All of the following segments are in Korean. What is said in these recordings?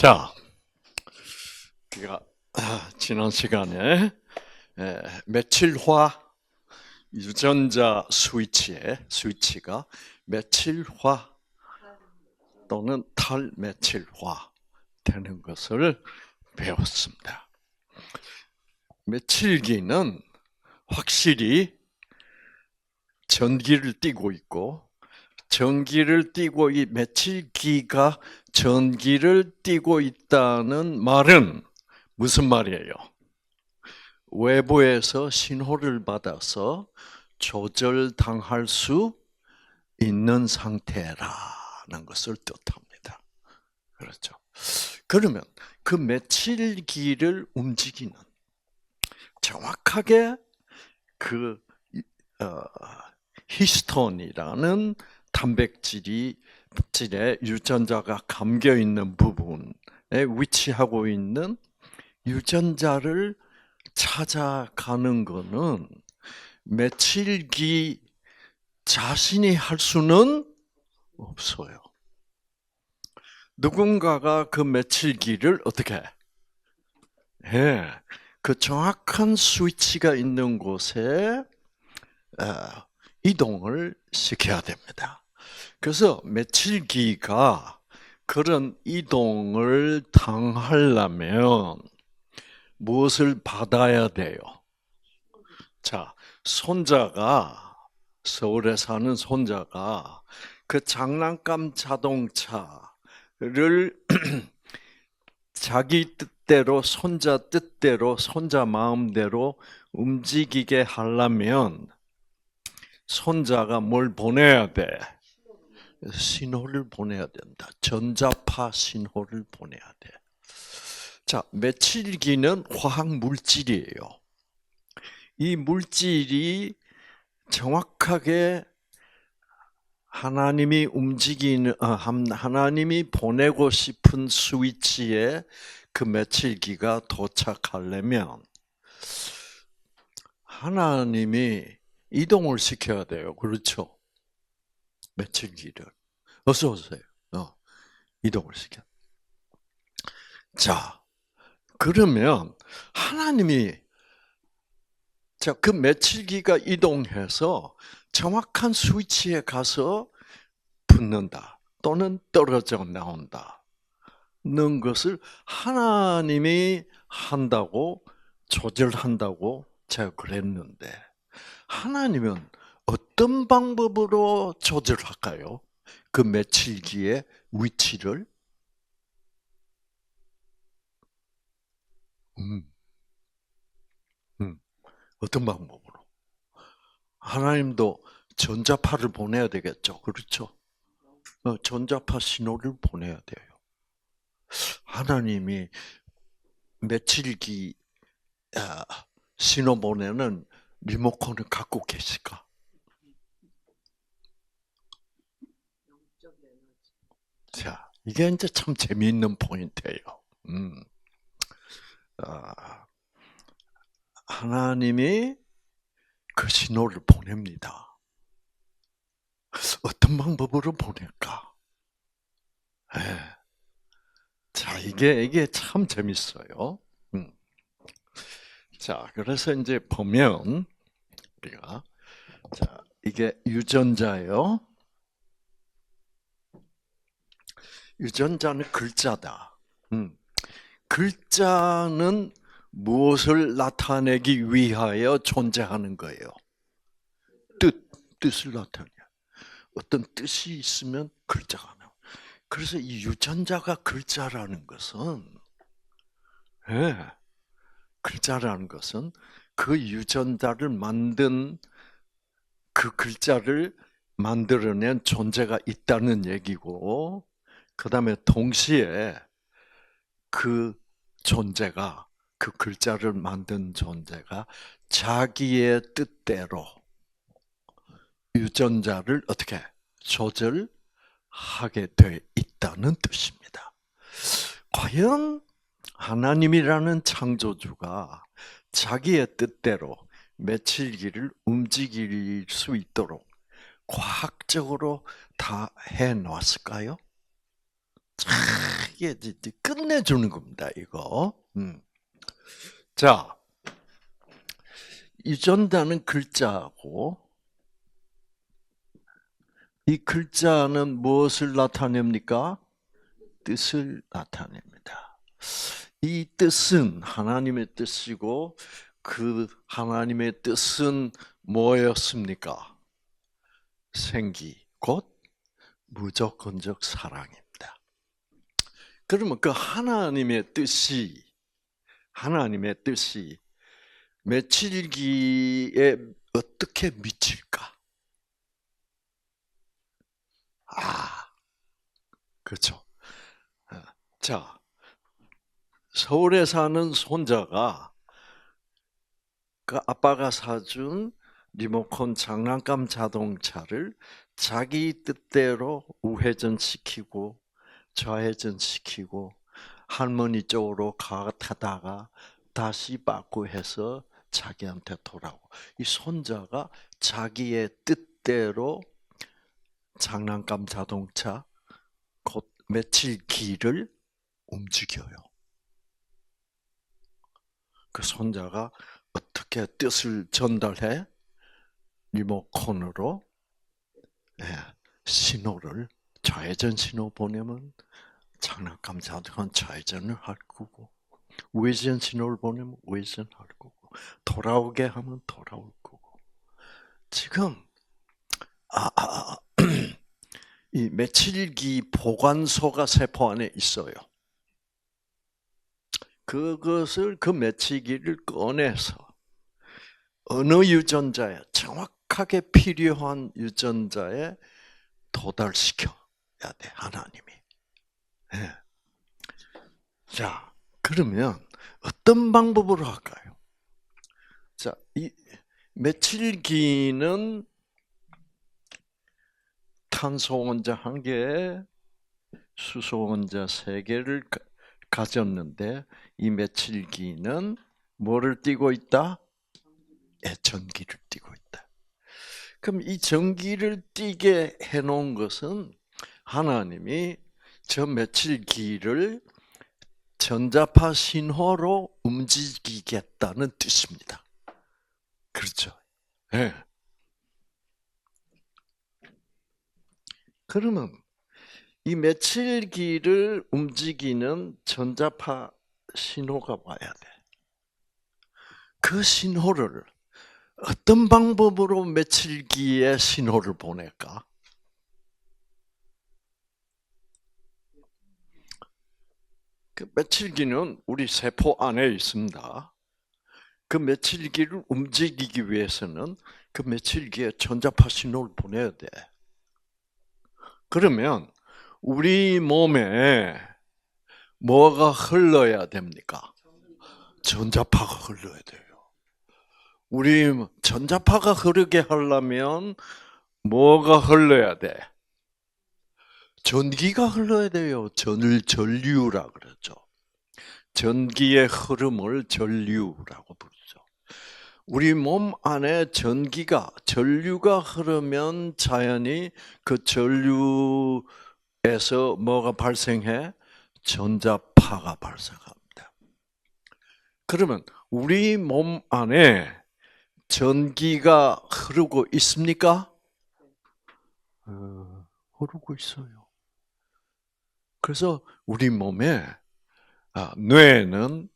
자, 우리가 지난 시간에 메칠화 유전자 스위치가 메칠화 또는 탈메칠화 되는 것을 배웠습니다. 메칠기는 확실히 전기를 띠고 있고, 전기를 띠고 이 메칠기가 전기를 띠고 있다는 말은 무슨 말이에요? 외부에서 신호를 받아서 조절당할 수 있는 상태라는 것을 뜻합니다. 그렇죠. 그러면 그 메칠기를 움직이는 정확하게 그 히스톤이라는 단백질의 유전자가 감겨 있는 부분에 위치하고 있는 유전자를 찾아가는 것은 메칠기 자신이 할 수는 없어요. 누군가가 그 메칠기를 어떻게 해? 그 정확한 스위치가 있는 곳에 이동을 시켜야 됩니다. 그래서 메칠기가 그런 이동을 당하려면 무엇을 받아야 돼요? 자, 서울에 사는 손자가 그 장난감 자동차를 자기 뜻대로, 손자 뜻대로, 손자 마음대로 움직이게 하려면 손자가 뭘 보내야 돼? 신호를 보내야 된다. 전자파 신호를 보내야 돼. 자, 메칠기는 화학 물질이에요. 이 물질이 정확하게 하나님이 하나님이 보내고 싶은 스위치에 그 메칠기가 도착하려면 하나님이 이동을 시켜야 돼요. 그렇죠? 메칠기를. 어서 오세요. 이동을 시켜. 자, 그러면 하나님이 그 메칠기가 이동해서 정확한 스위치에 가서 붙는다 또는 떨어져 나온다는 것을 하나님이 한다고 조절한다고 제가 그랬는데 하나님은 어떤 방법으로 조절할까요? 그 메칠기의 위치를? 어떤 방법으로? 하나님도 전자파를 보내야 되겠죠. 그렇죠? 전자파 신호를 보내야 돼요. 하나님이 메칠기 신호 보내는 리모컨을 갖고 계실까? 자, 이게 이제 참 재미있는 포인트예요. 하나님이 그 신호를 보냅니다. 어떤 방법으로 보낼까? 자, 이게 참 재밌어요. 자, 그래서 이제 보면 우리가 이게 유전자예요. 유전자는 글자다. 글자는 무엇을 나타내기 위하여 존재하는 거예요? 뜻을 나타내. 어떤 뜻이 있으면 글자가 나와. 그래서 이 유전자가 글자라는 것은, 글자라는 것은 그 유전자를 만든 그 글자를 만들어낸 존재가 있다는 얘기고, 그 다음에 동시에 그 존재가, 그 글자를 만든 존재가 자기의 뜻대로 유전자를 어떻게 조절하게 돼 있다는 뜻입니다. 과연 하나님이라는 창조주가 자기의 뜻대로 메칠기를 움직일 수 있도록 과학적으로 다 해놨을까요? 이게 끝내주는 겁니다, 이거. 자, 유전자는 글자고, 이 글자는 무엇을 나타냅니까? 뜻을 나타냅니다. 이 뜻은 하나님의 뜻이고, 그 하나님의 뜻은 뭐였습니까? 생기, 곧 무조건적 사랑입니다. 그러면 그 하나님의 뜻이 며칠기에 어떻게 미칠까? 그렇죠. 자, 서울에 사는 손자가 그 아빠가 사준 리모컨 장난감 자동차를 자기 뜻대로 우회전시키고 좌회전시키고 할머니 쪽으로 가다가 다시 바꾸 해서 자기한테 돌아오고, 이 손자가 자기의 뜻대로 장난감 자동차 곧 며칠기를 움직여요. 그 손자가 어떻게 뜻을 전달해? 리모컨으로 신호를 좌회전 신호 보내면 장난감 자동차는 좌회전을 할 거고, 우회전 신호를 보내면 우회전 할 거고, 돌아오게 하면 돌아올 거고. 지금 이 며칠기 보관소가 세포 안에 있어요. 그것을 그 며칠기를 꺼내서 어느 유전자에 정확하게 필요한 유전자에 도달시켜야 돼, 하나님이. 네. 자, 그러면 어떤 방법으로 할까요? 자, 이 며칠기는 탄소 원자 1개, 수소 원자 3개를 가졌는데, 이 며칠기는 뭐를 띠고 있다? 전기를 띠고 있다. 그럼 이 전기를 띠게 해놓은 것은 하나님이 저 며칠기를 전자파 신호로 움직이겠다는 뜻입니다. 그렇죠? 네. 그러면 이 며칠기를 움직이는 전자파 신호가 와야 돼. 그 신호를 어떤 방법으로 며칠기에 신호를 보낼까? 그 며칠기는 우리 세포 안에 있습니다. 그 며칠기를 움직이기 위해서는 그 며칠기에 전자파 신호를 보내야 돼. 그러면 우리 몸에 뭐가 흘러야 됩니까? 전자파가 흘러야 돼요. 우리 전자파가 흐르게 하려면 뭐가 흘러야 돼? 전기가 흘러야 돼요. 전류라 그러죠. 전기의 흐름을 전류라고 부르죠. 우리 몸 안에 전류가 흐르면 자연히 그 전류에서 뭐가 발생해? 전자파가 발생합니다. 그러면 우리 몸 안에 전기가 흐르고 있습니까? 흐르고 있어요. 그래서 우리 몸에 뇌는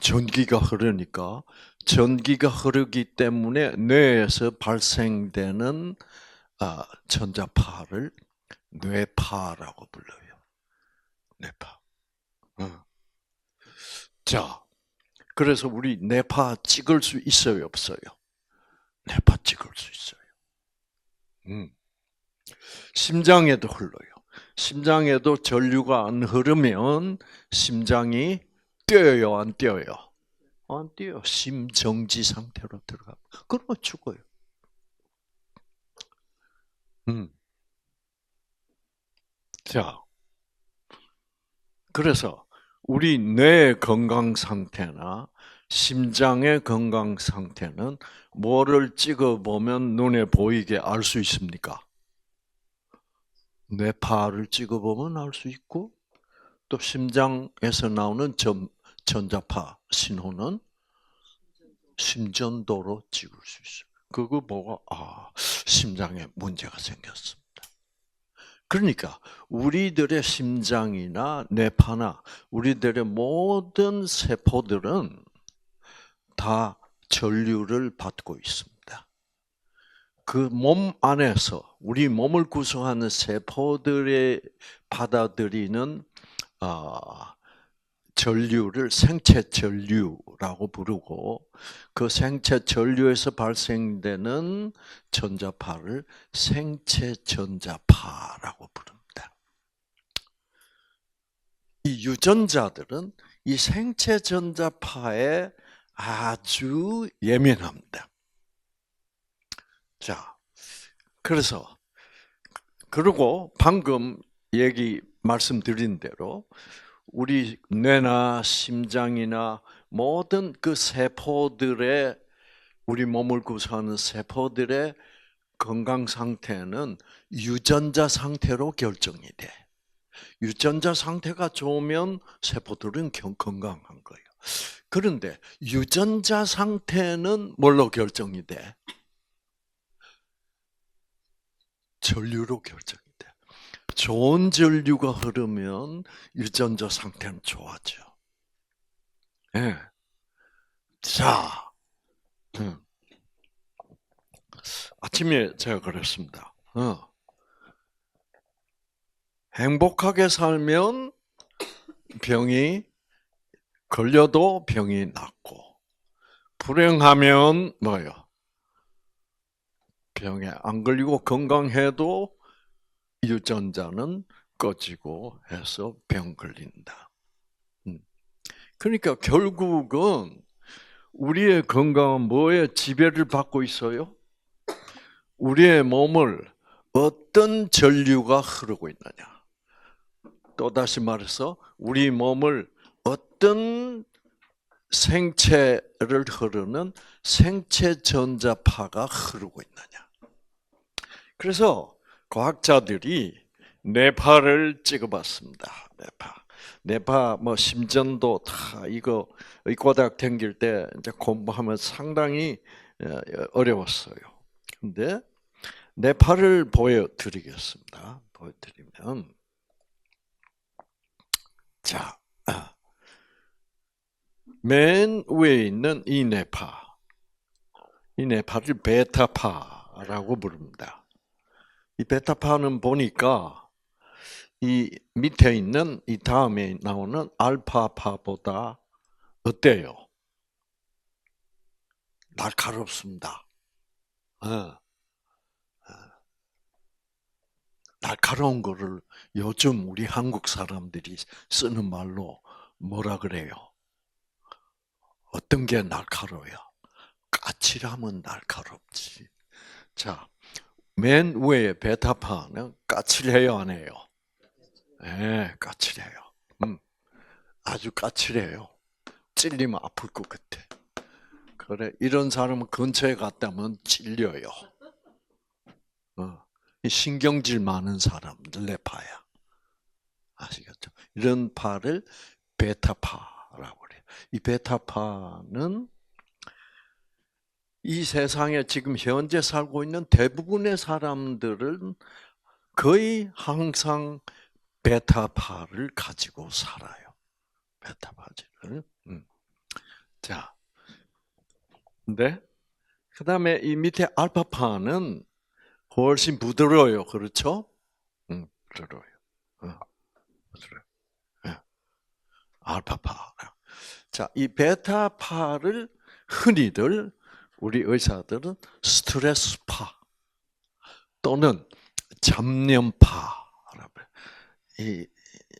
전기가 흐르니까, 전기가 흐르기 때문에 뇌에서 발생되는 전자파를 뇌파라고 불러요. 뇌파. 자, 그래서 우리 뇌파 찍을 수 있어요, 없어요? 뇌파 찍을 수 있어요. 심장에도 흘러요. 심장에도 전류가 안 흐르면 심장이 뛰어요, 안 뛰어요? 안 뛰어요. 심정지 상태로 들어가. 그러면 죽어요. 자, 그래서 우리 뇌의 건강 상태나 심장의 건강 상태는 뭐를 찍어보면 눈에 보이게 알 수 있습니까? 뇌파를 찍어보면 알 수 있고, 또 심장에서 나오는 전자파 신호는 심전도로 찍을 수 있어요. 그거 보고 심장에 문제가 생겼습니다. 그러니까 우리들의 심장이나 뇌파나 우리들의 모든 세포들은 다 전류를 받고 있습니다. 그 몸 안에서 우리 몸을 구성하는 세포들의 받아들이는 전류를 생체 전류라고 부르고, 그 생체 전류에서 발생되는 전자파를 생체 전자파라고 부릅니다. 이 유전자들은 이 생체 전자파에 아주 예민합니다. 자, 그래서 그리고 방금 말씀드린 대로 우리 뇌나 심장이나 모든 그 세포들의, 우리 몸을 구성하는 세포들의 건강 상태는 유전자 상태로 결정이 돼. 유전자 상태가 좋으면 세포들은 건강한 거예요. 그런데 유전자 상태는 뭘로 결정이 돼? 전류로 결정이 돼. 좋은 전류가 흐르면 유전자 상태는 좋아져. 예. 자, 아침에 제가 그랬습니다. 행복하게 살면 병이 걸려도 병이 낫고, 불행하면 뭐요? 병에 안 걸리고 건강해도 유전자는 꺼지고 해서 병 걸린다. 그러니까 결국은 우리의 건강은 뭐에 지배를 받고 있어요? 우리의 몸을 어떤 전류가 흐르고 있느냐. 또다시 말해서 우리 몸을 어떤 생체를 흐르는 생체 전자파가 흐르고 있느냐. 그래서 과학자들이 뇌파를 찍어봤습니다. 뇌파 뭐 심전도 다 이거 의과대학 다닐 때 이제 공부하면 상당히 어려웠어요. 근데 뇌파를 보여드리겠습니다. 보여드리면, 자, 맨 위에 있는 이 뇌파, 이 뇌파를 베타파라고 부릅니다. 이 베타파는 보니까 이 밑에 있는 이 다음에 나오는 알파파보다 어때요? 날카롭습니다. 날카로운 거를 요즘 우리 한국 사람들이 쓰는 말로 뭐라 그래요? 어떤 게 날카로워요? 까칠하면 날카롭지. 자, 맨 위에 베타파는 까칠해요, 안 해요? 네, 까칠해요. 아주 까칠해요. 찔리면 아플 것 같아. 그래, 이런 사람은 근처에 갔다면 찔려요. 신경질 많은 사람들 뇌파야. 아시겠죠? 이런 파를 베타파라고 그래요. 이 베타파는 이 세상에 지금 현재 살고 있는 대부분의 사람들은 거의 항상 베타파를 가지고 살아요. 베타파를. 자, 근데 그 다음에 이 밑에 알파파는 훨씬 부드러워요. 그렇죠? 부드러워요. 부드러워요. 예. 알파파. 자, 이 베타파를 흔히들 우리 의사들은 스트레스파 또는 잡념파라고 해요.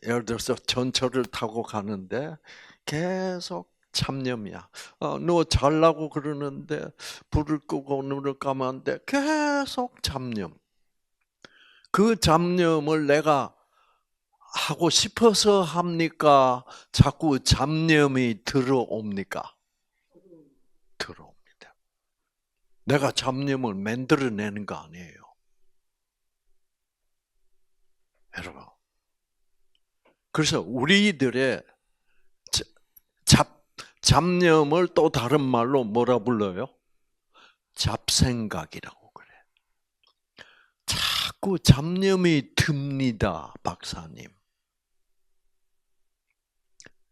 예를 들어서 전철을 타고 가는데 계속 잡념이야. 너 잘라고 그러는데 불을 끄고 눈을 감으면 안 돼. 계속 잡념. 그 잡념을 내가 하고 싶어서 합니까? 자꾸 잡념이 들어옵니까? 들어옵니다. 내가 잡념을 만들어내는 거 아니에요. 여러분. 그래서 우리들의 잡, 잡념을 또 다른 말로 뭐라 불러요? 잡생각이라고 그래. 자꾸 잡념이 듭니다, 박사님.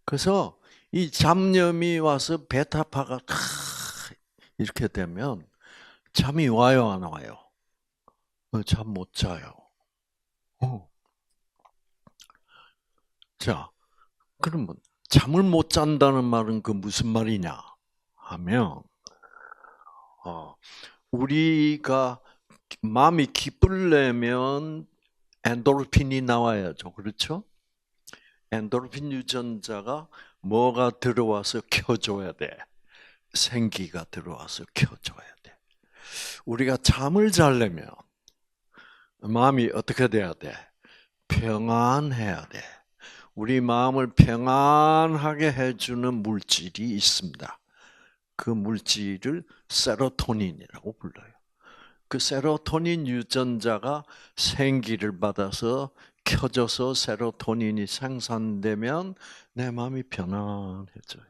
그래서 이 잡념이 와서 베타파가 이렇게 되면 잠이 와요, 안 와요? 잠 못 자요. 자, 그러면 잠을 못 잔다는 말은 그 무슨 말이냐 하면 우리가 마음이 기쁠려면 엔도르핀이 나와야죠. 그렇죠? 엔도르핀 유전자가 뭐가 들어와서 켜줘야 돼. 생기가 들어와서 켜줘야 돼. 우리가 잠을 자려면 마음이 어떻게 돼야 돼? 평안해야 돼. 우리 마음을 평안하게 해주는 물질이 있습니다. 그 물질을 세로토닌이라고 불러요. 그 세로토닌 유전자가 생기를 받아서 켜져서 세로토닌이 생산되면 내 마음이 편안해져요.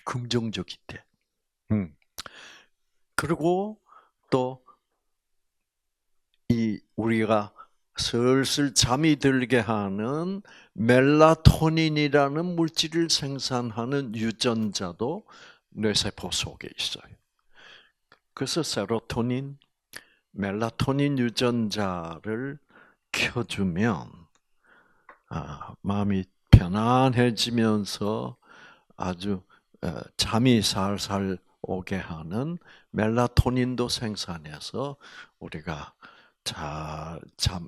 긍정적이대. 그리고 또 우리가 슬슬 잠이 들게 하는 멜라토닌이라는 물질을 생산하는 유전자도 뇌세포 속에 있어요. 그래서 세로토닌, 멜라토닌 유전자를 켜주면 마음이 편안해지면서 아주 잠이 살살 오게 하는 멜라토닌도 생산해서 우리가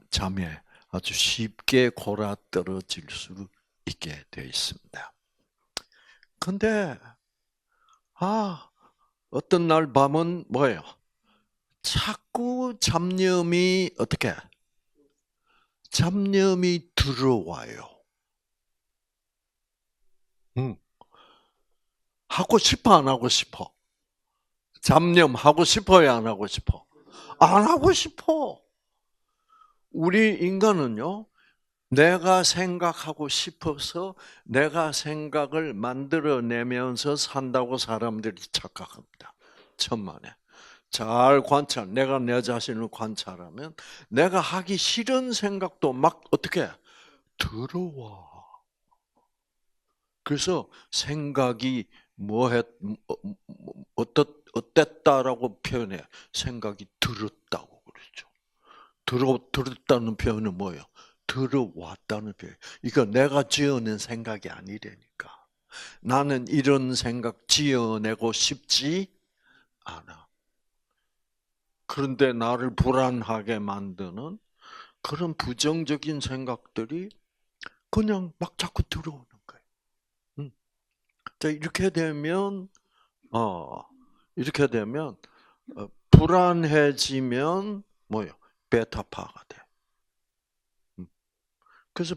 잠에 아주 쉽게 골아 떨어질 수 있게 되어 있습니다. 근데 어떤 날 밤은 뭐예요? 자꾸 잡념이 어떻게? 잡념이 들어와요. 하고 싶어, 안 하고 싶어? 잡념 하고 싶어요, 안 하고 싶어? 안 하고 싶어. 우리 인간은요, 내가 생각하고 싶어서 내가 생각을 만들어내면서 산다고 사람들이 착각합니다. 천만에. 잘 관찰, 내가 내 자신을 관찰하면 내가 하기 싫은 생각도 막 어떻게 들어와. 그래서 생각이 어땠다라고 표현해. 생각이 들었다고 그러죠. 들었다는 표현은 뭐예요? 들어왔다는 표현. 이거 내가 지어낸 생각이 아니라니까. 나는 이런 생각 지어내고 싶지 않아. 그런데 나를 불안하게 만드는 그런 부정적인 생각들이 그냥 막 자꾸 들어오는 거예요. 자, 이렇게 되면 불안해지면 뭐요? 베타파가 돼. 그래서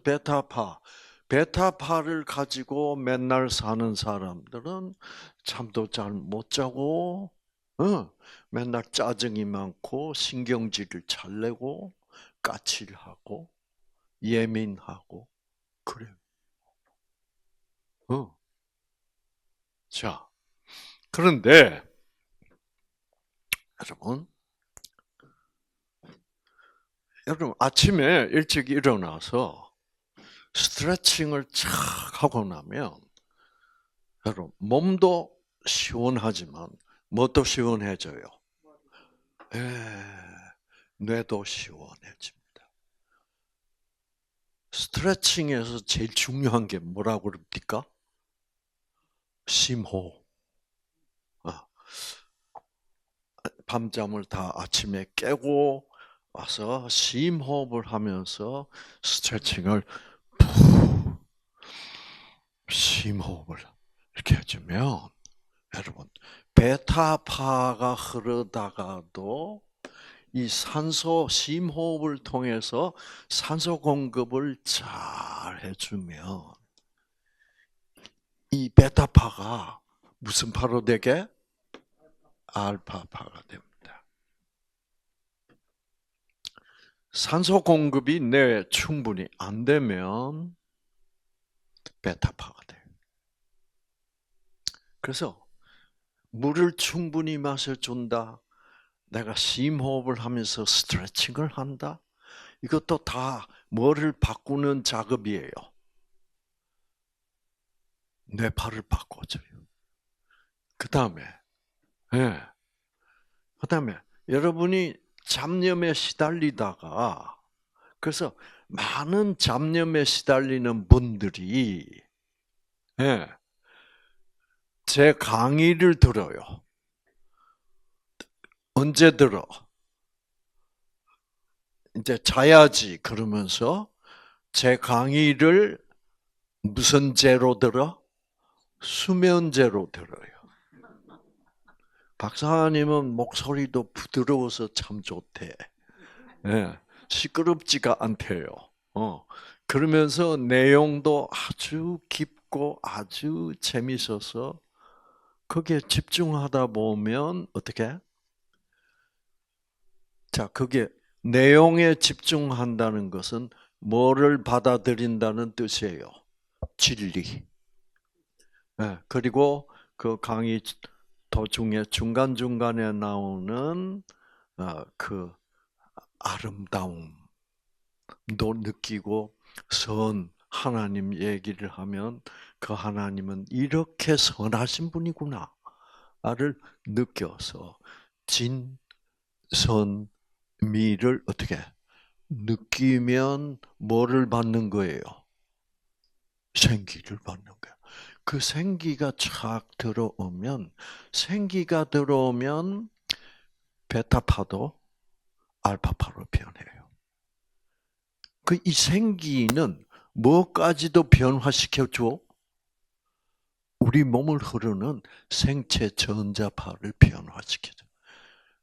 베타파를 가지고 맨날 사는 사람들은 잠도 잘 못 자고, 맨날 짜증이 많고, 신경질을 잘 내고, 까칠하고, 예민하고, 그래요. 자, 그런데, 여러분, 아침에 일찍 일어나서 스트레칭을 착 하고 나면, 여러분, 몸도 시원하지만, 뭣도 시원해져요? 뇌도 시원해집니다. 스트레칭에서 제일 중요한 게 뭐라고 그럽니까? 심호흡. 밤잠을 다 아침에 깨고 와서 심호흡을 하면서 스트레칭을 푹 심호흡을 이렇게 해주면 여러분 베타파가 흐르다가도 이 산소 심호흡을 통해서 산소 공급을 잘 해주면 이 베타파가 무슨 파로 되게? 알파파가 됩니다. 산소 공급이 뇌에 충분히 안 되면 베타파가 돼요. 그래서 물을 충분히 마셔준다. 내가 심호흡을 하면서 스트레칭을 한다. 이것도 다 뭐를 바꾸는 작업이에요. 뇌파를 바꿔줘요. 그 다음에, 예. 그 다음에 여러분이 잡념에 시달리다가, 그래서 많은 잡념에 시달리는 분들이, 예, 제 강의를 들어요. 언제 들어? 이제 자야지 그러면서 제 강의를 무슨 죄로 들어? 수면제로 들어요. 박사님은 목소리도 부드러워서 참 좋대. 예, 시끄럽지가 않대요. 그러면서 내용도 아주 깊고 아주 재밌어서 거기에 집중하다 보면 어떻게? 자, 그게 내용에 집중한다는 것은 뭐를 받아들인다는 뜻이에요? 진리. 예, 그리고 그 강의 도중에 중간중간에 나오는 그 아름다움도 느끼고 하나님 얘기를 하면 그 하나님은 이렇게 선하신 분이구나를 느껴서 진선미를 어떻게 느끼면 뭐를 받는 거예요? 생기를 받는 거예요. 그 생기가 착 들어오면 베타파도 알파파로 변해요. 그 이 생기는 뭐까지도 변화시켜 줘? 우리 몸을 흐르는 생체 전자파를 변화시켜 줘.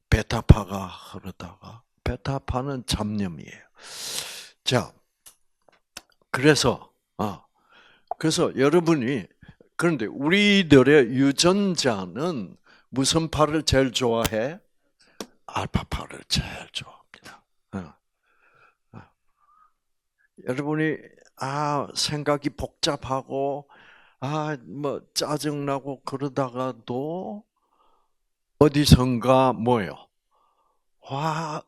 베타파가 흐르다가 베타파는 잡념이에요. 자, 그래서 여러분이 그런데 우리들의 유전자는 무슨 파를 제일 좋아해? 알파파를 제일 좋아합니다. 여러분이 생각이 복잡하고 뭐 짜증나고 그러다가도 어디선가 뭐요?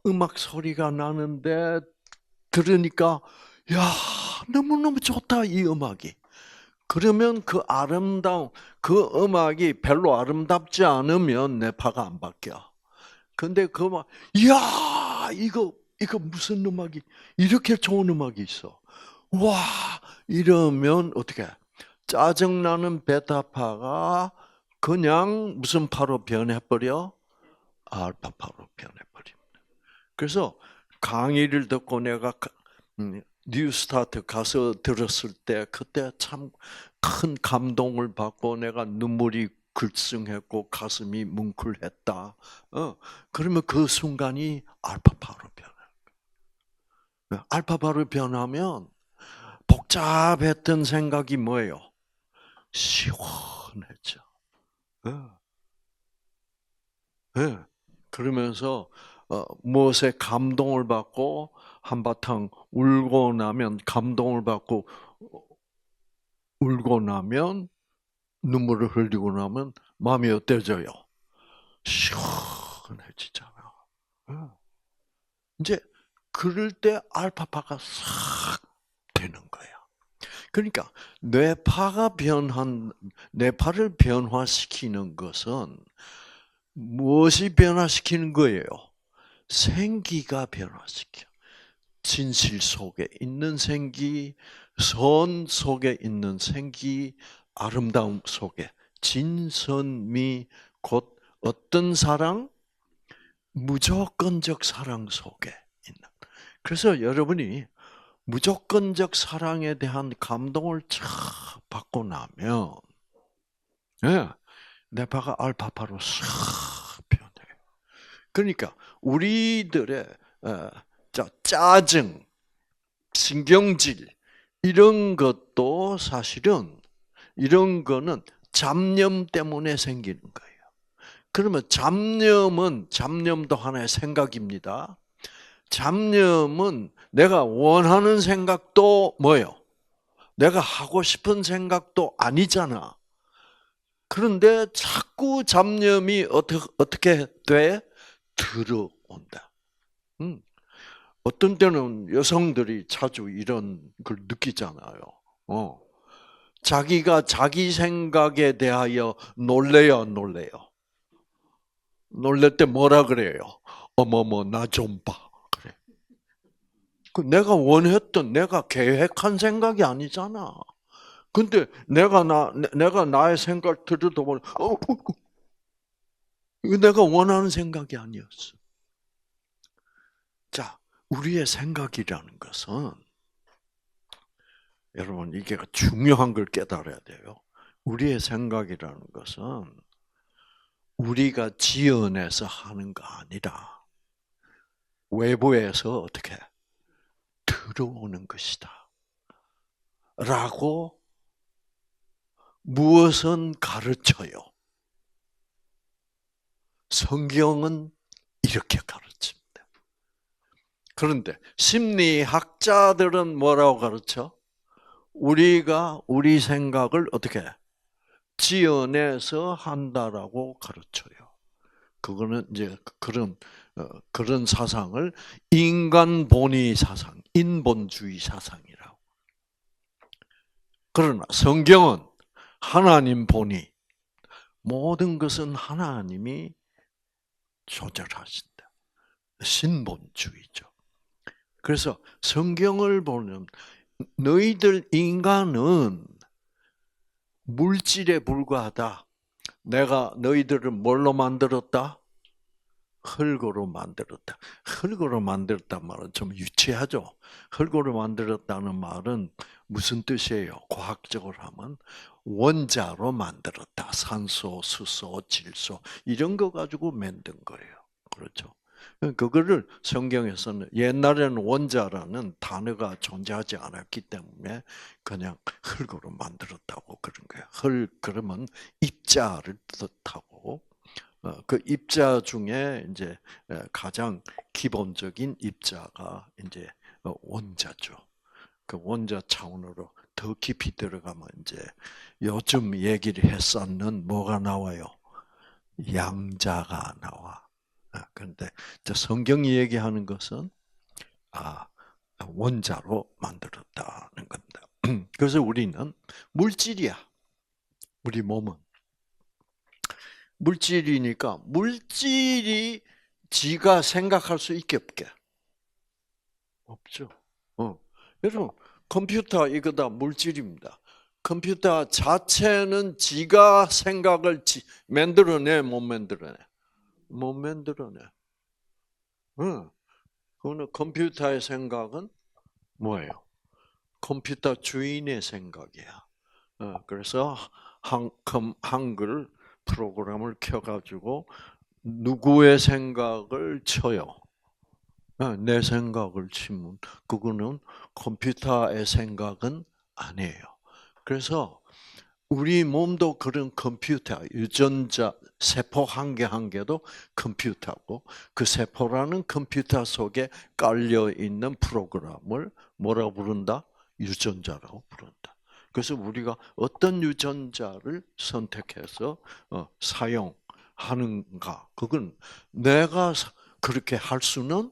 음악 소리가 나는데 들으니까 야, 너무너무 좋다 이 음악이. 그러면 그 아름다운 그 음악이 별로 아름답지 않으면 내 파가 안 바뀌어. 근데 그 막, 이야, 이거 무슨 음악이, 이렇게 좋은 음악이 있어. 와, 이러면 어떻게, 짜증나는 베타파가 그냥 무슨 파로 변해버려? 알파파로 변해버립니다. 그래서 강의를 듣고 내가 뉴스타트 가서 들었을 때 그때 참 큰 감동을 받고 내가 눈물이 글썽했고 가슴이 뭉클했다. 그러면 그 순간이 알파파로 변해. 알파파로 변하면 복잡했던 생각이 뭐예요? 시원해져. 네. 그러면서 무엇에 감동을 받고 한바탕 울고 나면 감동을 받고 울고 나면 눈물을 흘리고 나면 마음이 어때져요? 시원해지잖아. 이제 그럴 때 알파파가 싹 되는 거야. 그러니까 뇌파를 변화시키는 것은 무엇이 변화시키는 거예요? 생기가 변화시켜. 진실 속에 있는 생기, 선 속에 있는 생기, 아름다움 속에 진선미 곧 어떤 사랑? 무조건적 사랑 속에 있는. 그래서 여러분이 무조건적 사랑에 대한 감동을 쫙 받고 나면 뇌파가 알파파로 싹 변해요. 그러니까 우리들의 짜증, 신경질 이런 것도 사실은 이런 거는 잡념 때문에 생기는 거예요. 그러면 잡념도 하나의 생각입니다. 잡념은 내가 원하는 생각도 뭐예요? 내가 하고 싶은 생각도 아니잖아. 그런데 자꾸 잡념이 어떻게 돼? 들어온다. 어떤 때는 여성들이 자주 이런 걸 느끼잖아요. 자기가 자기 생각에 대하여 놀래요, 안 놀래요? 놀랄 때 뭐라 그래요? 어머머, 나 좀 봐. 그래. 내가 원했던, 내가 계획한 생각이 아니잖아. 근데 내가 나의 생각 들여다보면, 이거 내가 원하는 생각이 아니었어. 자, 우리의 생각이라는 것은, 여러분, 이게 중요한 걸 깨달아야 돼요. 우리의 생각이라는 것은 우리가 지어내서 하는 거 아니라 외부에서 어떻게 들어오는 것이다. 라고 무엇은 가르쳐요? 성경은 이렇게 가르칩니다. 그런데 심리학자들은 뭐라고 가르쳐? 우리가 우리 생각을 어떻게 지어내서 한다라고 가르쳐요. 그거는 이제 그런 사상을 인간 본위 사상, 인본주의 사상이라고. 그러나 성경은 하나님 본위, 모든 것은 하나님이 조절하신다. 신본주의죠. 그래서 성경을 보면 너희들 인간은 물질에 불과하다. 내가 너희들을 뭘로 만들었다? 흙으로 만들었다. 흙으로 만들었다는 말은 좀 유치하죠. 흙으로 만들었다는 말은 무슨 뜻이에요? 과학적으로 하면 원자로 만들었다. 산소, 수소, 질소 이런 거 가지고 만든 거예요. 그렇죠? 그거를 성경에서는 옛날에는 원자라는 단어가 존재하지 않았기 때문에 그냥 흙으로 만들었다고 그런 거예요. 흙 그러면 입자를 뜻하고 그 입자 중에 이제 가장 기본적인 입자가 이제 원자죠. 그 원자 차원으로 더 깊이 들어가면 이제 요즘 얘기를 했었는 뭐가 나와요? 양자가 나와. 그런데 성경이 얘기하는 것은 원자로 만들었다는 겁니다. 그래서 우리는 물질이야. 우리 몸은. 물질이니까 물질이 지가 생각할 수 있게 없게? 없죠. 여러분 컴퓨터 이거 다 물질입니다. 컴퓨터 자체는 지가 생각을 만들어내 못 만들어내? 못 만들어내. 그거는 컴퓨터의 생각은 뭐예요? 컴퓨터 주인의 생각이야. 그래서 한글 프로그램을 켜가지고 누구의 생각을 쳐요? 내 생각을 치면 그거는 컴퓨터의 생각은 아니에요. 그래서 우리 몸도 그런 컴퓨터, 유전자, 세포 한 개 한 개도 컴퓨터고 그 세포라는 컴퓨터 속에 깔려 있는 프로그램을 뭐라고 부른다? 유전자라고 부른다. 그래서 우리가 어떤 유전자를 선택해서 사용하는가? 그건 내가 그렇게 할 수는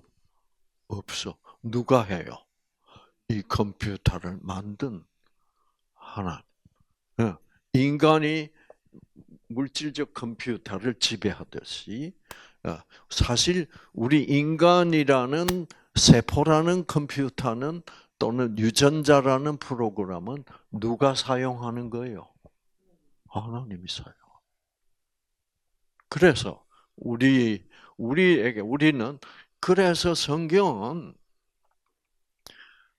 없어. 누가 해요? 이 컴퓨터를 만든 하나님. 인간이 물질적 컴퓨터를 지배하듯이 사실 우리 인간이라는 세포라는 컴퓨터는 또는 유전자라는 프로그램은 누가 사용하는 거예요? 하나님이 사용. 그래서 우리는 그래서 성경은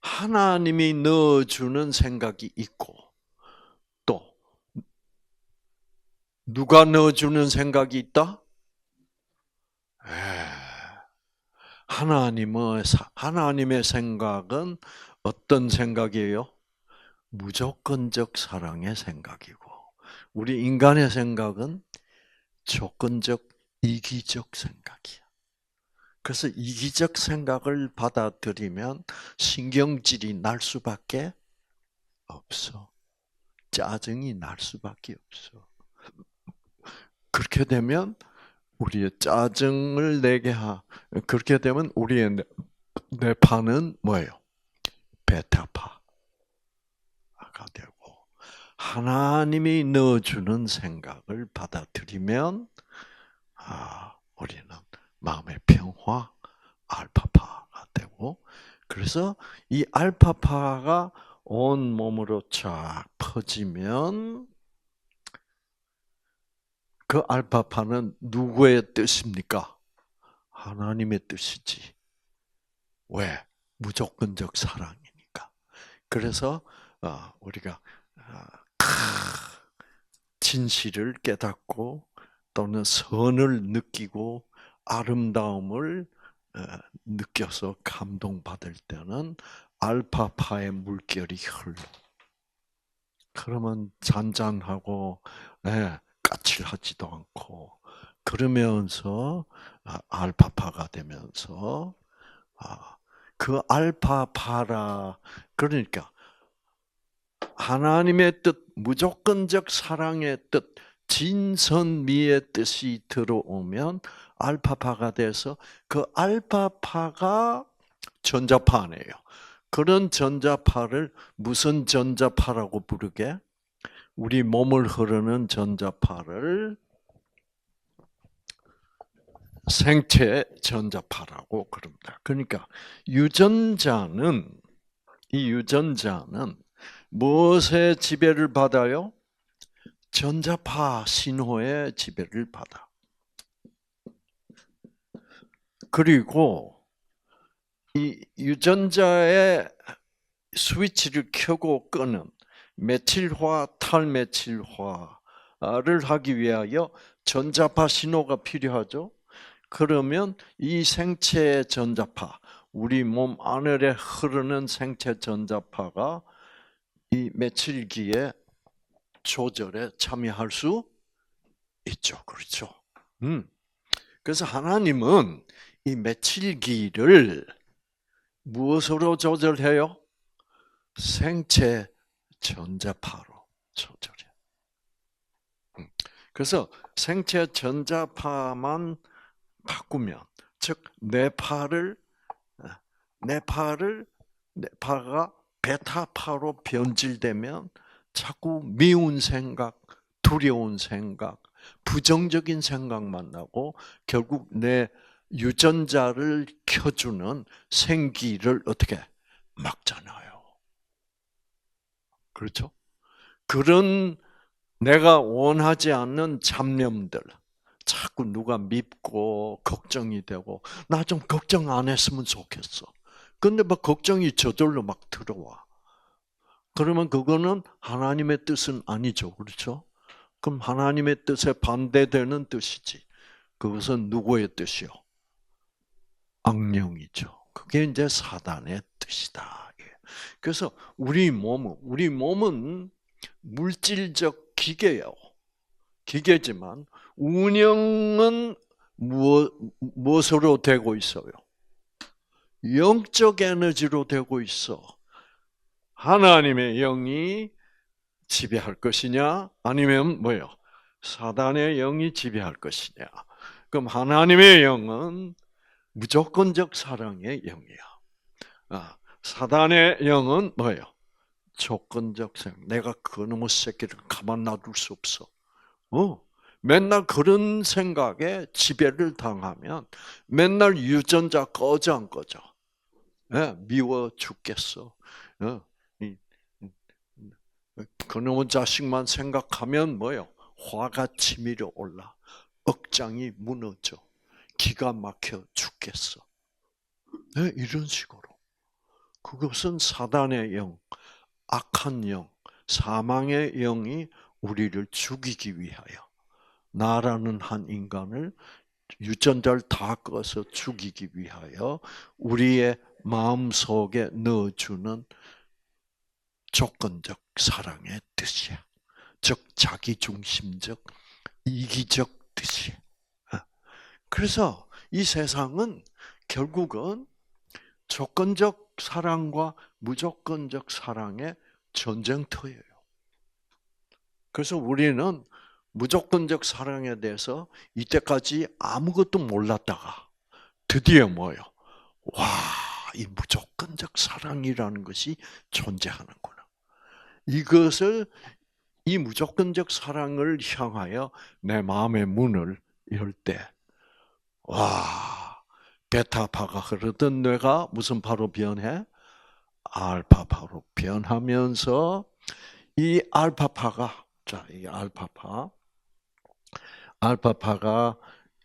하나님이 넣어주는 생각이 있고 또 누가 넣어주는 생각이 있다? 하나님의 생각은 어떤 생각이에요? 무조건적 사랑의 생각이고 우리 인간의 생각은 조건적 이기적 생각이야. 그래서 이기적 생각을 받아들이면 신경질이 날 수밖에 없어. 짜증이 날 수밖에 없어. 그렇게 되면 우리의 짜증을 그렇게 되면 우리의 뇌파는 뭐예요? 베타파가 되고, 하나님이 넣어주는 생각을 받아들이면 우리는 마음의 평화, 알파파가 되고, 그래서 이 알파파가 온 몸으로 쫙 퍼지면 그 알파파는 누구의 뜻입니까? 하나님의 뜻이지. 왜? 무조건적 사랑이니까. 그래서 우리가 진실을 깨닫고 또는 선을 느끼고 아름다움을 느껴서 감동받을 때는 알파파의 물결이 흘러. 그러면 잔잔하고 까칠하지도 않고 그러면서 알파파가 되면서 그 알파파라 그러니까 하나님의 뜻, 무조건적 사랑의 뜻, 진선미의 뜻이 들어오면 알파파가 돼서 그 알파파가 전자파 아니에요. 그런 전자파를 무슨 전자파라고 부르게? 우리 몸을 흐르는 전자파를 생체 전자파라고 그럽니다. 그러니까 유전자는 무엇의 지배를 받아요? 전자파 신호의 지배를 받아. 그리고 이 유전자의 스위치를 켜고 끄는 메틸화, 탈메틸화를 하기 위하여 전자파 신호가 필요하죠. 그러면 이 생체 전자파, 우리 몸 안에 흐르는 생체 전자파가 이 메칠기의 조절에 참여할 수 있죠. 그렇죠? 그래서 하나님은 이 메칠기를 무엇으로 조절해요? 생체 전자파로 조절해. 그래서 생체 전자파만 바꾸면, 즉 뇌파가 베타파로 변질되면 자꾸 미운 생각, 두려운 생각, 부정적인 생각만 나고 결국 내 유전자를 켜주는 생기를 어떻게 막잖아요. 그렇죠? 그런 내가 원하지 않는 잡념들, 자꾸 누가 밉고 걱정이 되고 나 좀 걱정 안 했으면 좋겠어. 근데 막 걱정이 저절로 막 들어와. 그러면 그거는 하나님의 뜻은 아니죠. 그렇죠? 그럼 하나님의 뜻에 반대되는 뜻이지. 그것은 누구의 뜻이요? 악령이죠. 그게 이제 사단의 뜻이다. 그래서 우리 몸은 물질적 기계예요. 기계지만 운영은 무엇으로 되고 있어요? 영적 에너지로 되고 있어. 하나님의 영이 지배할 것이냐? 아니면 뭐요? 사단의 영이 지배할 것이냐? 그럼 하나님의 영은 무조건적 사랑의 영이야. 사단의 영은 뭐예요? 조건적 사랑. 내가 그놈의 새끼를 가만 놔둘 수 없어. 맨날 그런 생각에 지배를 당하면 맨날 유전자 꺼져 안 꺼져? 미워 죽겠어. 그놈의 자식만 생각하면 뭐요? 화가 치밀어 올라. 억장이 무너져. 기가 막혀 죽겠어. 이런 식으로. 그것은 사단의 영, 악한 영, 사망의 영이 우리를 죽이기 위하여 나라는 한 인간을 유전자를 다 꺼서 죽이기 위하여 우리의 마음속에 넣어주는 조건적 사랑의 뜻이야. 즉 자기중심적 이기적 뜻이야. 그래서 이 세상은 결국은 조건적 사랑과 무조건적 사랑의 전쟁터예요. 그래서 우리는 무조건적 사랑에 대해서 이때까지 아무것도 몰랐다가 드디어 뭐요? 와, 이 무조건적 사랑이라는 것이 존재하는구나. 이 무조건적 사랑을 향하여 내 마음의 문을 열 때, 와, 베타파가 흐르던 뇌가 무슨 파로 변해? 알파파로 변하면서 이 알파파가, 자, 이 알파파가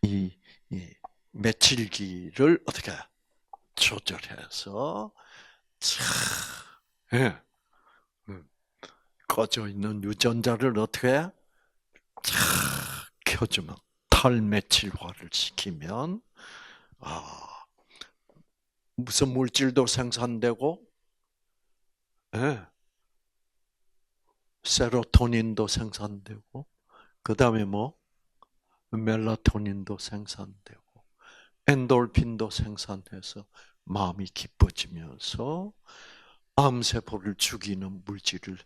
이 며칠기를 어떻게 조절해서 예, 꺼져 있는 유전자를 어떻게 켜주면 탈메칠화를 시키면 무슨 물질도 생산되고 예, 세로토닌도 생산되고 그 다음에 뭐 멜라토닌도 생산되고 엔돌핀도 생산해서 마음이 기뻐지면서 암세포를 죽이는 물질을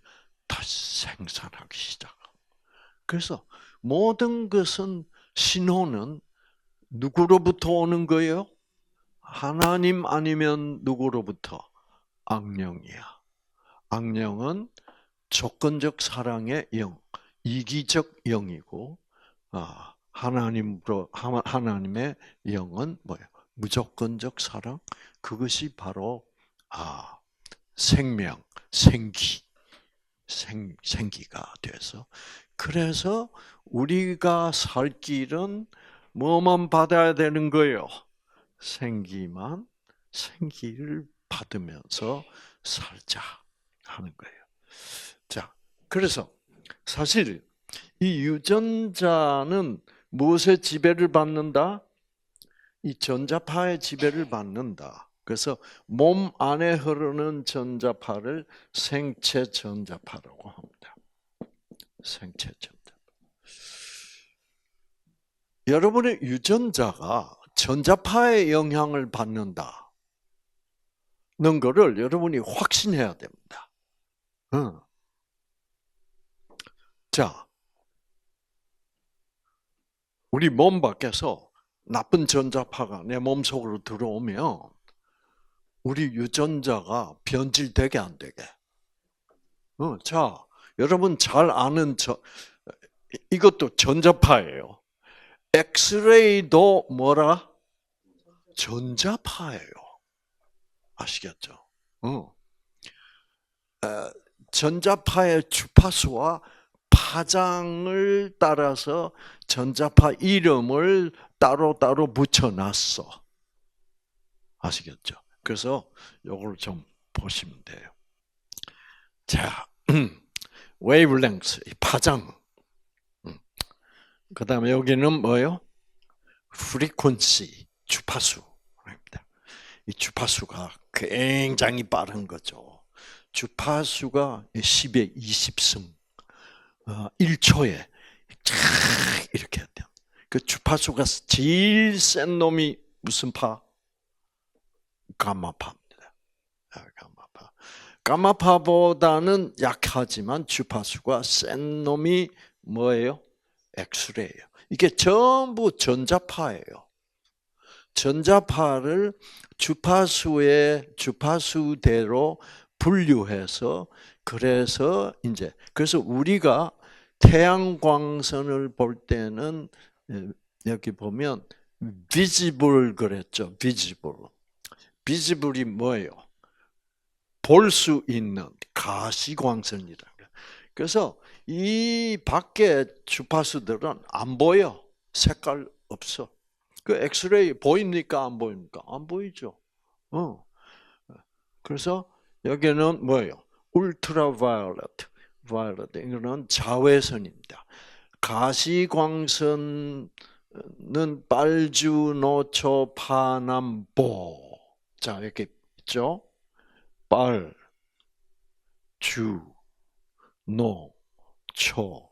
다시 생산하기 시작합니다. 그래서 모든 것은 신호는 누구로부터 오는 거예요? 하나님 아니면 누구로부터? 악령이야. 악령은 조건적 사랑의 영, 이기적 영이고 하나님의 영은 뭐예요? 무조건적 사랑. 그것이 바로 생명, 생기가 돼서 그래서 우리가 살 길은 뭐만 받아야 되는 거예요? 생기를 받으면서 살자 하는 거예요. 자, 그래서 사실 이 유전자는 무엇의 지배를 받는다? 이 전자파의 지배를 받는다. 그래서 몸 안에 흐르는 전자파를 생체 전자파라고 합니다. 생체 전자파. 여러분의 유전자가 전자파의 영향을 받는다는 것을 여러분이 확신해야 됩니다. 자, 우리 몸 밖에서 나쁜 전자파가 내 몸속으로 들어오면 우리 유전자가 변질되게 안 되게. 자, 여러분 잘 아는 이것도 전자파예요. 엑스레이도 뭐라? 전자파예요. 아시겠죠? 전자파의 주파수와 파장을 따라서 전자파 이름을 따로따로 붙여놨어. 아시겠죠? 그래서 이걸 좀 보시면 돼요. 자, 웨이브랭스, 파장. 그 다음에 여기는 뭐예요? 프리퀀시, 주파수입니다. 이 주파수가 굉장히 빠른 거죠. 주파수가 10의 20승, 1초에 이렇게 돼요. 그 주파수가 제일 센 놈이 무슨 파? 감마파입니다. 감마파. 감마파보다는 약하지만 주파수가 센 놈이 뭐예요? 엑스레이예요. 이게 전부 전자파예요. 전자파를 주파수대로 분류해서 그래서 우리가 태양광선을 볼 때는 여기 보면 visible 그랬죠. visible이 뭐예요? 볼 수 있는 가시광선이라 그래요. 그래서 이 밖에 주파수들은 안 보여. 색깔 없어. 그 엑스레이 보입니까? 안 보입니까? 안 보이죠. 그래서 여기는 뭐예요? 울트라바이올렛. 이거는 자외선입니다. 가시광선은 빨주, 노초, 파남보. 자, 이렇게 있죠? 빨, 주, 노, 초,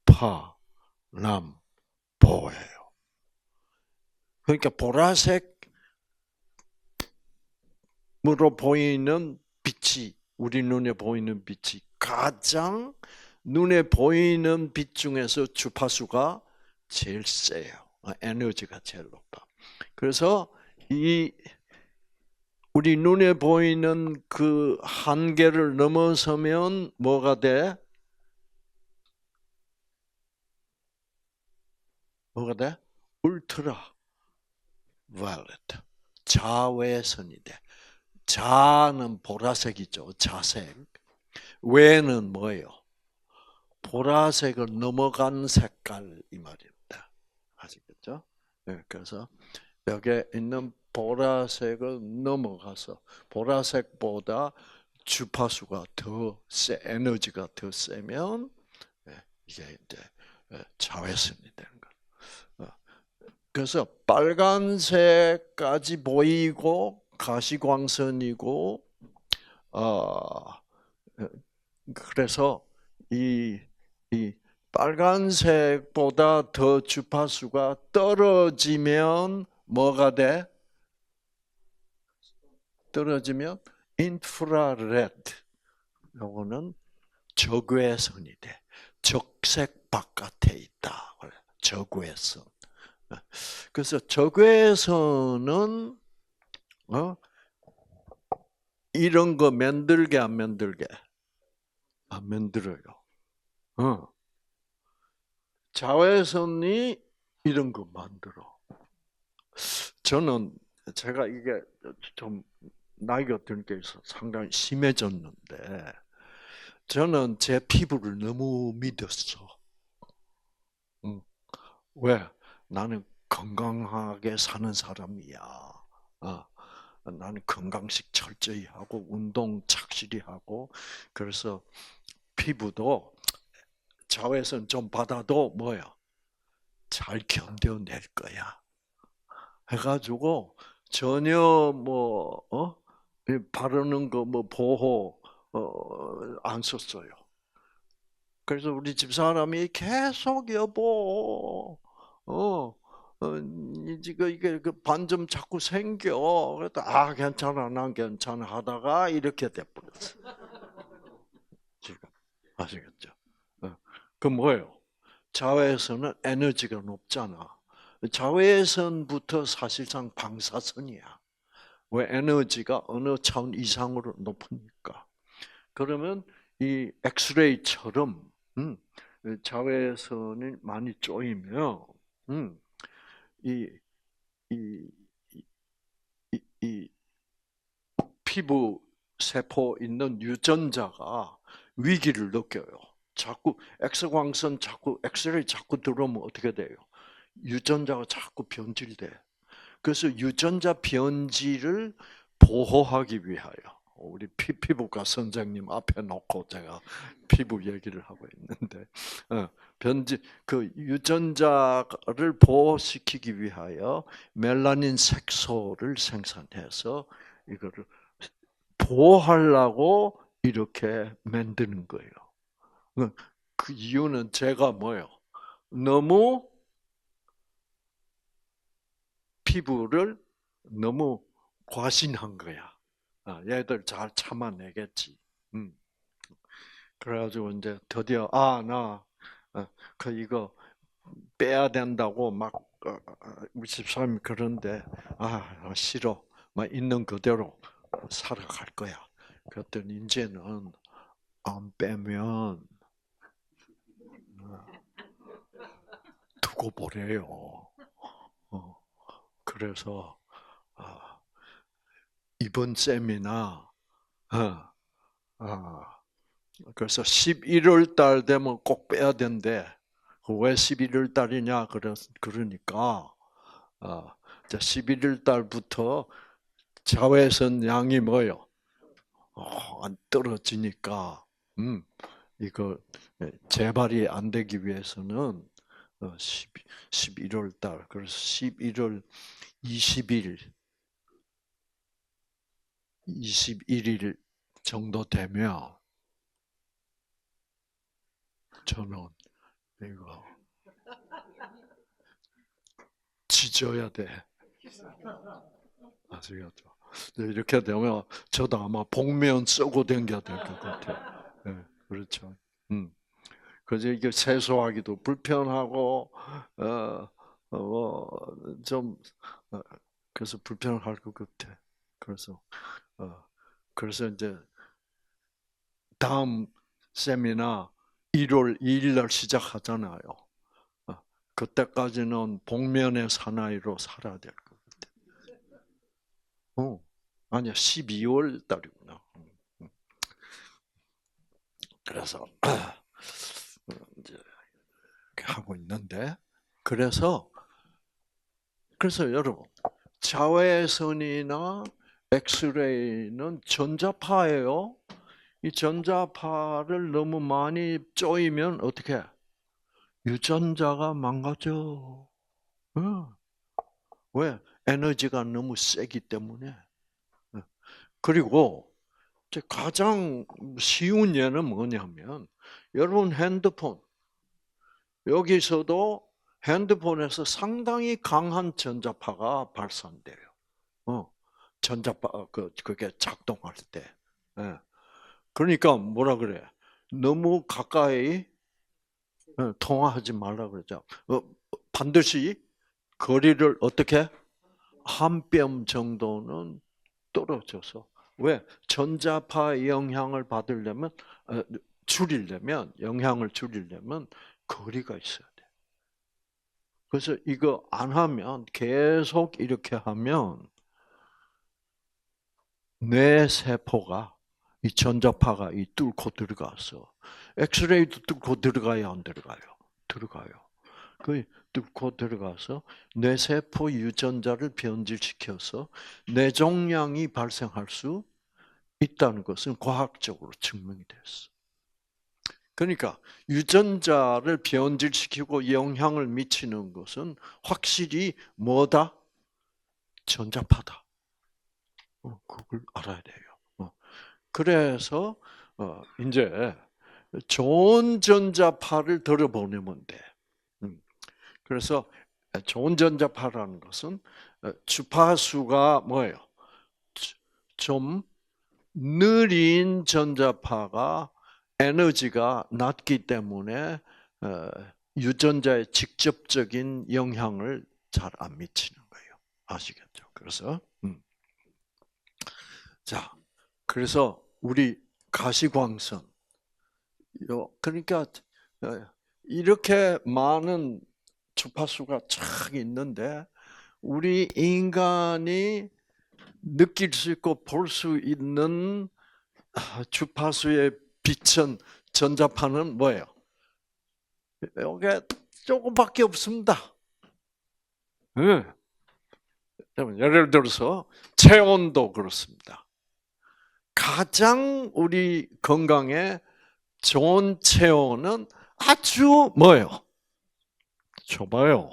파, 남, 보예요. 그러니까 보라색 보이는 빛이, 우리 눈에 보이는 빛이 가장 눈에 보이는 빛 중에서 주파수가 제일 세요. 에너지가 제일 높아. 그래서 이 우리 눈에 보이는 그 한계를 넘어서면 뭐가 돼? 뭐가 돼? 울트라 바이올렛. 자외선이 돼. 자는 보라색이죠. 자색. 외는 뭐예요? 보라색을 넘어간 색깔 이 말입니다. 아시겠죠? 네, 그래서 벽에 있는 보라색을 넘어가서 보라색보다 주파수가 더 에너지가 더 세면 이게 이제 자외선이 되는 거예요. 그래서 빨간색까지 보이고 가시광선이고 어 그래서 이 빨간색보다 더 주파수가 떨어지면 뭐가 돼? 떨어지면 인프라레드. 요거는 적외선이 돼. 적색 바깥에 있다. 적외선. 그래서 적외선은 이런 거 만들게 안 만들게? 안 만들어요. 자외선이 이런 거 만들어. 저는 제가 이게 좀 나이가 들게 있어 상당히 심해졌는데 저는 제 피부를 너무 믿었어. 왜? 나는 건강하게 사는 사람이야. 나는 건강식 철저히 하고 운동 착실히 하고 그래서 피부도 자외선 좀 받아도 뭐야? 잘 견뎌낼 거야. 해가지고 전혀 바르는 거 보호 안 썼어요. 그래서 우리 집 사람이 계속 여보 이게 그 반점 자꾸 생겨. 그래도 괜찮아 난 괜찮아 하다가 이렇게 돼버렸어. 지금 아시겠죠? 그 뭐예요? 자외선은 에너지가 높잖아. 자외선부터 사실상 방사선이야. 왜 에너지가 어느 차원 이상으로 높으니까. 그러면 이 엑스레이처럼 자외선이 많이 쪼이면 이, 이, 이 피부 세포 있는 유전자가 위기를 느껴요. 자꾸 엑스광선 자꾸 엑스레이 자꾸 들어오면 어떻게 돼요? 유전자가 자꾸 변질돼. 그래서 유전자 변질을 보호하기 위하여 우리 피부과 선생님 앞에 놓고 제가 피부 얘기를 하고 있는데 변질 그 유전자를 보호시키기 위하여 멜라닌 색소를 생산해서 이거를 보호하려고 이렇게 만드는 거예요. 그 이유는 제가 뭐요? 너무 피부를 너무 과신한 거야. 얘들 잘 참아내겠지. 그래가지고 이제 드디어 나 이거 빼야 된다고 막 우리 집사람이 그런데 싫어. 막 있는 그대로 살아갈 거야. 그랬더니 이제는 안 빼면 두고 보래요. 그래서 이번 세미나 그래서 11월 달 되면 꼭 빼야 된대. 왜 11월 달이냐? 그러니까, 11월 달부터 자외선 양이 뭐요? 안 떨어지니까, 이거 재발이 안 되기 위해서는 11월 달, 그래서 11월 20일, 21일 정도 되면 저는 이거 지져야 돼. 아시겠죠? 이렇게 되면 저도 아마 복면 쓰고 다녀야 될 것 같아요. 네, 그렇죠. 그래서 이게 세수하기도 불편하고 뭐좀 그래서 불편할 것 같아. 그래서 어, 그래서 이제 다음 세미나 1월 2일 날 시작하잖아요. 어, 그때까지는 복면의 사나이로 살아야 될 것 같아. 아니야, 12월 달이구나. 음. 그래서 이제 이렇게 하고 있는데, 그래서 여러분, 자외선이나 엑스레이는 전자파예요. 이 전자파를 너무 많이 쪼이면 어떻게? 유전자가 망가져. 응. 왜? 에너지가 너무 세기 때문에. 응. 그리고 이제 가장 쉬운 예는 뭐냐면 여러분 핸드폰 여기서도 핸드폰에서 상당히 강한 전자파가 발산돼요. 전자파 그게 작동할 때. 예. 그러니까 뭐라 그래? 너무 가까이 통화하지 말라 그러죠. 반드시 거리를 어떻게 한 뼘 정도는 떨어져서 왜 전자파 영향을 받으려면 줄이려면 영향을 줄이려면 거리가 있어야 돼. 그래서 이거 안 하면 계속 이렇게 하면 뇌 세포가 이 전자파가 이 뚫고 들어가서 엑스레이도 뚫고 들어가야 안 들어가요? 들어가요. 그 뚫고 들어가서 뇌세포 유전자를 변질시켜서 뇌종양이 발생할 수 있다는 것은 과학적으로 증명이 됐어. 그러니까 유전자를 변질시키고 영향을 미치는 것은 확실히 뭐다? 전자파다. 그걸 알아야 돼요. 그래서 이제 좋은 전자파를 들어보내면 돼. 그래서 좋은 전자파라는 것은 주파수가 뭐예요? 좀 느린 전자파가 에너지가 낮기 때문에 유전자에 직접적인 영향을 잘 안 미치는 거예요. 아시겠죠? 그래서 자, 그래서 우리 가시광선 그러니까 이렇게 많은 주파수가 쫙 있는데 우리 인간이 느낄 수 있고 볼 수 있는 주파수의 빛은 전자파는 뭐예요? 이게 조금밖에 없습니다. 네. 예를 들어서 체온도 그렇습니다. 가장 우리 건강에 좋은 체온은 아주 뭐예요? 좁아요.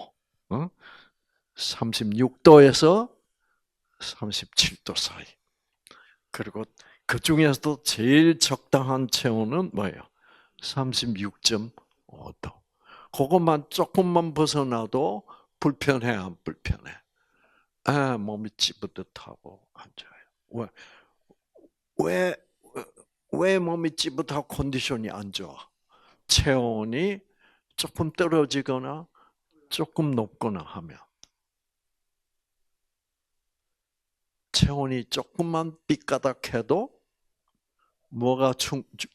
36도에서 37도 사이. 그리고 그 중에서도 제일 적당한 체온은 뭐예요? 36.5도. 그것만 조금만 벗어나도 불편해, 안 불편해? 몸이 찌뿌듯하고 안 좋아요. 왜, 왜 몸이 찌뿌듯하고 컨디션이 안 좋아? 체온이 조금 떨어지거나 조금 높거나 하면 체온이 조금만 삐까닥해도 뭐가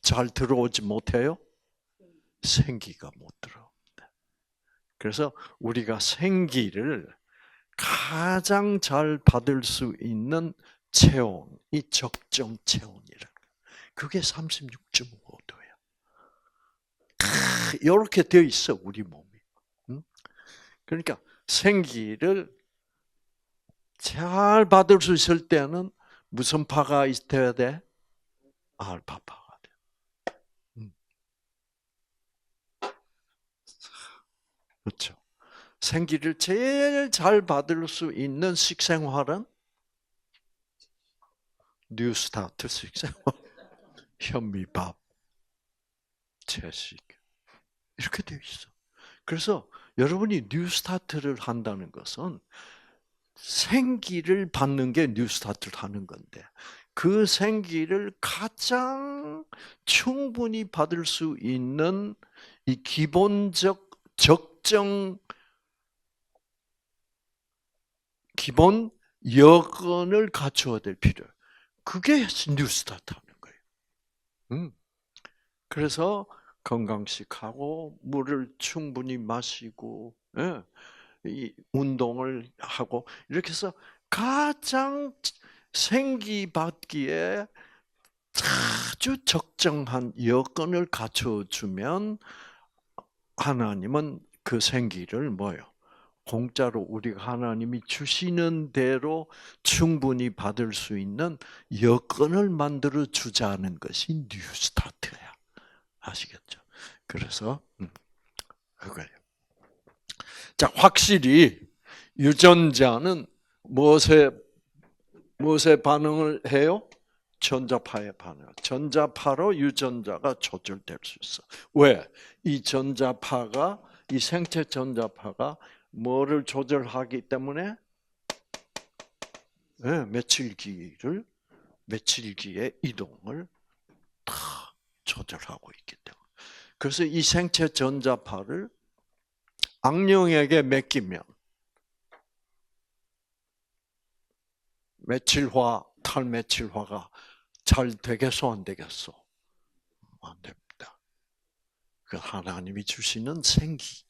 잘 들어오지 못해요? 생기가 못 들어. 그래서 우리가 생기를 가장 잘 받을 수 있는 체온이 적정 체온이라. 그게 36.5도야. 이렇게 되어 있어 우리 몸이. 그러니까 생기를 잘 받을 수 있을 때는 무슨 파가 있어야 돼? 알파파가 돼. 그렇죠. 생기를 제일 잘 받을 수 있는 식생활은 뉴스타트 식생활, 현미밥, 채식 이렇게 되어 있어. 그래서 여러분이 뉴스타트를 한다는 것은 생기를 받는 게 뉴스타트를 하는 건데 그 생기를 가장 충분히 받을 수 있는 이 기본적 적정 기본 여건을 갖춰야 될 필요해요. 그게 뉴스타트 하는 거예요. 그래서 건강식하고 물을 충분히 마시고 예, 이 운동을 하고 이렇게 해서 가장 생기받기에 아주 적정한 여건을 갖춰주면 하나님은 그 생기를 뭐요? 공짜로 우리가 하나님이 주시는 대로 충분히 받을 수 있는 여건을 만들어 주자는 것이 뉴스타트야. 아시겠죠? 그래서 그거예요. 자, 확실히 유전자는 무엇에 반응을 해요? 전자파에 반응. 전자파로 유전자가 조절될 수 있어. 왜? 이 전자파가 이 생체 전자파가 뭐를 조절하기 때문에 네, 며칠기의 이동을 다 조절하고 있기 때문에. 그래서 이 생체 전자파를 악령에게 맡기면 메칠화, 탈메칠화가 잘 되겠어, 안 되겠어? 안 됩니다. 그 하나님이 주시는 생기,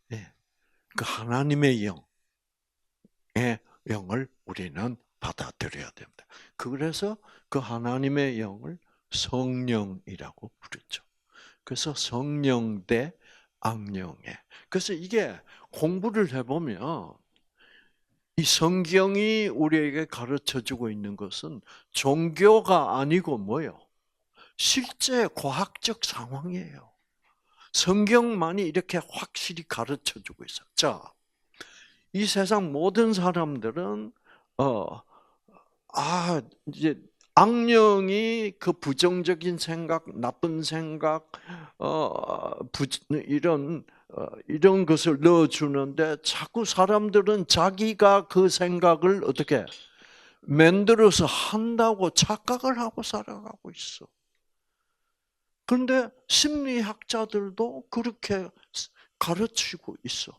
그 하나님의 영의 영을 우리는 받아들여야 됩니다. 그래서 그 하나님의 영을 성령이라고 부르죠. 그래서 성령 대 악령에. 그래서 이게 공부를 해보면 이 성경이 우리에게 가르쳐주고 있는 것은 종교가 아니고 뭐요? 실제 과학적 상황이에요. 성경만이 이렇게 확실히 가르쳐주고 있어요. 자, 이 세상 모든 사람들은 어, 이제 악령이 그 부정적인 생각, 나쁜 생각, 이런 것을 넣어주는데 자꾸 사람들은 자기가 그 생각을 어떻게 만들어서 한다고 착각을 하고 살아가고 있어. 그런데 심리학자들도 그렇게 가르치고 있어.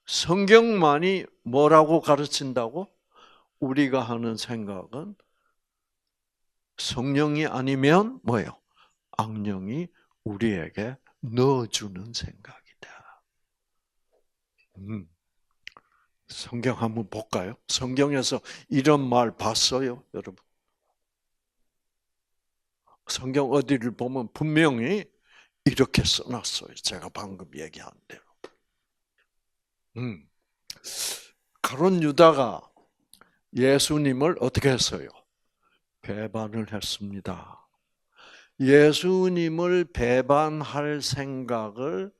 성경만이 뭐라고 가르친다고? 우리가 하는 생각은 성령이 아니면 뭐예요? 악령이 우리에게 넣어주는 생각이다. 성경 한번 볼까요? 성경에서 이런 말 봤어요, 여러분? 성경 어디를 보면 분명히 이렇게 써놨어요. 제가 방금 얘기한 대로. 가룟 유다가 예수님을 어떻게 했어요? 배반을 했습니다. 예수님을 배반할 생각을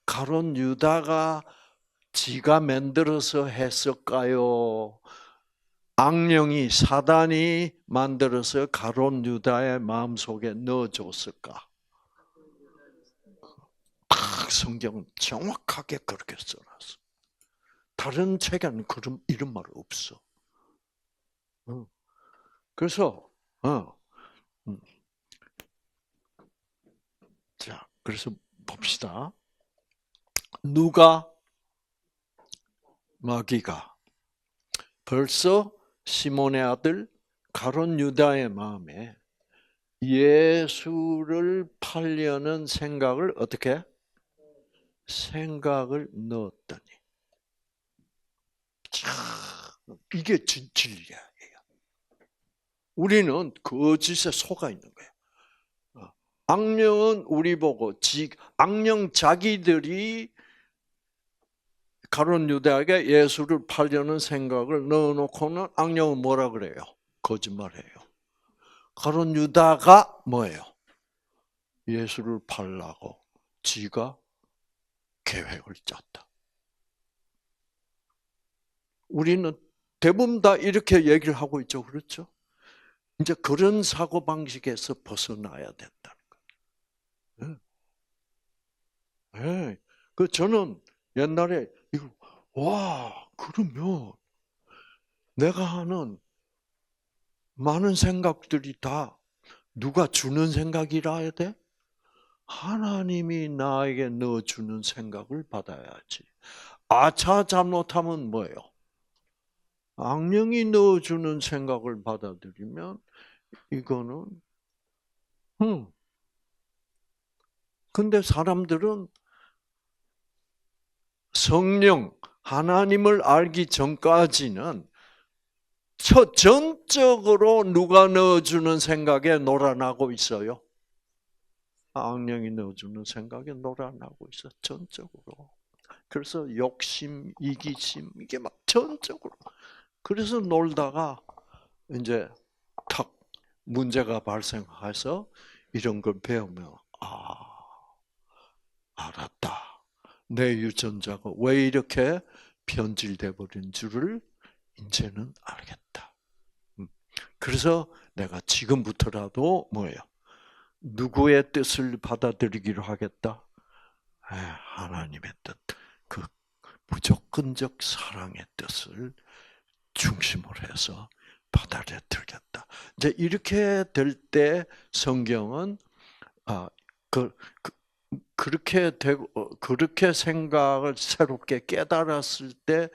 가룟 유다가 지가 만들어서 했을까요? 악령이 사단이 만들어서 가룟 유다의 마음속에 넣어줬을까? 성경은 정확하게 그렇게 써놨어. 다른 책에는 이런 말 없어. 그래서 자, 그래서 봅시다. 누가 마귀가 벌써 시몬의 아들 가룟 유다의 마음에 예수를 팔려는 생각을 어떻게? 생각을 넣었더니. 이게 진리야. 우리는 거짓에 속아 있는 거야. 악령은 우리 보고 악령 자기들이 가룟 유다에게 예수를 팔려는 생각을 넣어놓고는 악령은 뭐라 그래요? 거짓말해요. 가룟 유다가 뭐예요? 예수를 팔라고 지가 계획을 짰다. 우리는 대부분 다 이렇게 얘기를 하고 있죠, 그렇죠? 이제 그런 사고 방식에서 벗어나야 된다는 거예요. 네. 그 저는 옛날에 이거 그러면 내가 하는 많은 생각들이 다 누가 주는 생각이라 해야 돼? 하나님이 나에게 넣어주는 생각을 받아야지. 아차 잘못하면 뭐예요? 악령이 넣어주는 생각을 받아들이면 이거는 근데 사람들은 성령, 하나님을 알기 전까지는 전적으로 누가 넣어주는 생각에 놀아나고 있어요. 악령이 넣어주는 생각에 놀아나고 있어, 전적으로. 그래서 욕심, 이기심, 이게 막 전적으로. 그래서 놀다가 이제 탁 문제가 발생해서 이런 걸 배우면, 알았다. 내 유전자가 왜 이렇게 변질돼 버린 줄을 이제는 알겠다. 그래서 내가 지금부터라도 뭐예요? 누구의 뜻을 받아들이기로 하겠다? 하나님의 뜻, 그 무조건적 사랑의 뜻을 중심으로 해서 받아들이겠다. 이제 이렇게 될 때 성경은 그, 그 그렇게 되고 그렇게 생각을 새롭게 깨달았을 때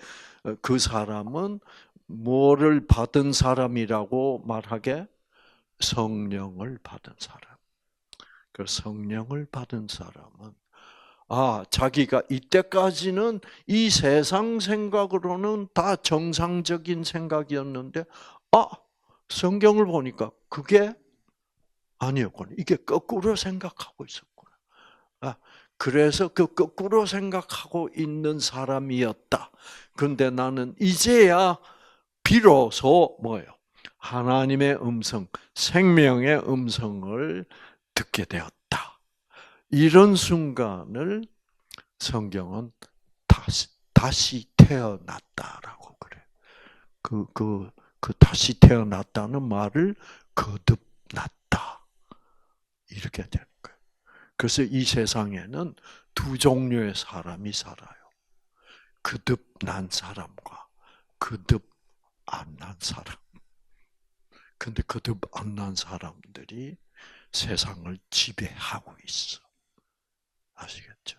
그 사람은 뭐를 받은 사람이라고 말하게? 성령을 받은 사람. 그 성령을 받은 사람은 자기가 이때까지는 이 세상 생각으로는 다 정상적인 생각이었는데 성경을 보니까 그게 아니었구나. 이게 거꾸로 생각하고 있었구나. 그래서 그 거꾸로 생각하고 있는 사람이었다. 그런데 나는 이제야 비로소 뭐예요? 하나님의 음성, 생명의 음성을 듣게 되었다. 이런 순간을 성경은 다시 태어났다라고 그래. 그 다시 태어났다는 말을 거듭났다. 이렇게 되는 거예요. 그래서 이 세상에는 두 종류의 사람이 살아요. 거듭난 사람과 거듭 안 난 사람. 근데 거듭 안 난 사람들이 세상을 지배하고 있어. 아시겠죠?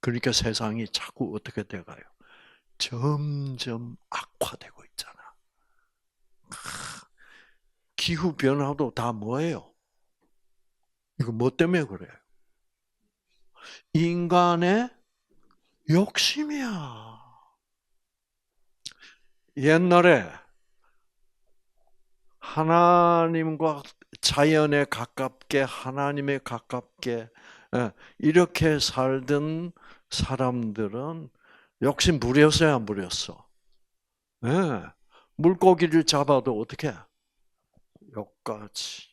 그러니까 세상이 자꾸 어떻게 돼가요? 점점 악화되고 있잖아. 기후 변화도 다 뭐예요? 이거 뭐 때문에 그래요? 인간의 욕심이야. 옛날에 하나님과 자연에 가깝게 하나님에 가깝게 이렇게 살던 사람들은 욕심 부렸어요, 안 부렸어? 네. 물고기를 잡아도 어떻게? 여기까지.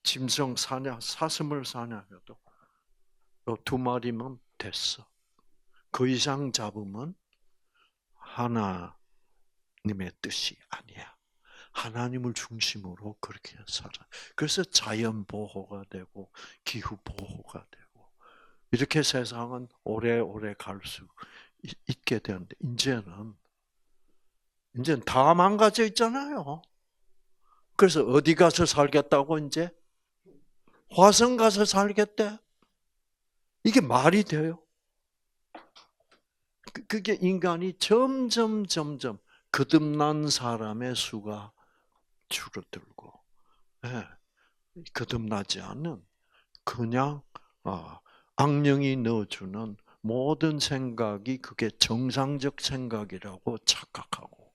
짐승 사냥, 사슴을 사냥해도 두 마리면 됐어. 그 이상 잡으면 하나님의 뜻이 아니야. 하나님을 중심으로 그렇게 살아. 그래서 자연 보호가 되고 기후 보호가 되고 이렇게 세상은 오래오래 갈 수 있게 되는데 이제는 다 망가져 있잖아요. 그래서 어디 가서 살겠다고 이제 화성 가서 살겠대. 이게 말이 돼요? 그게 인간이 점점 거듭난 사람의 수가 줄어들고, 거듭나지 않는 그냥 악령이 넣어주는 모든 생각이 그게 정상적 생각이라고 착각하고,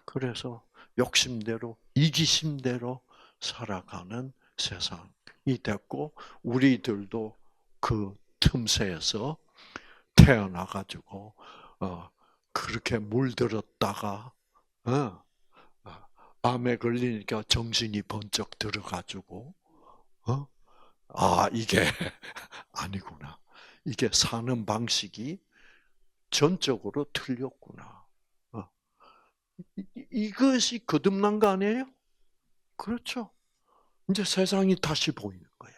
그래서 욕심대로, 이기심대로 살아가는 세상이 됐고, 우리들도 그 틈새에서 태어나가지고 그렇게 물들었다가 암에 걸리니까 정신이 번쩍 들어가지고 이게 아니구나. 이게 사는 방식이 전적으로 틀렸구나. 이것이 거듭난 거 아니에요? 그렇죠. 이제 세상이 다시 보이는 거야.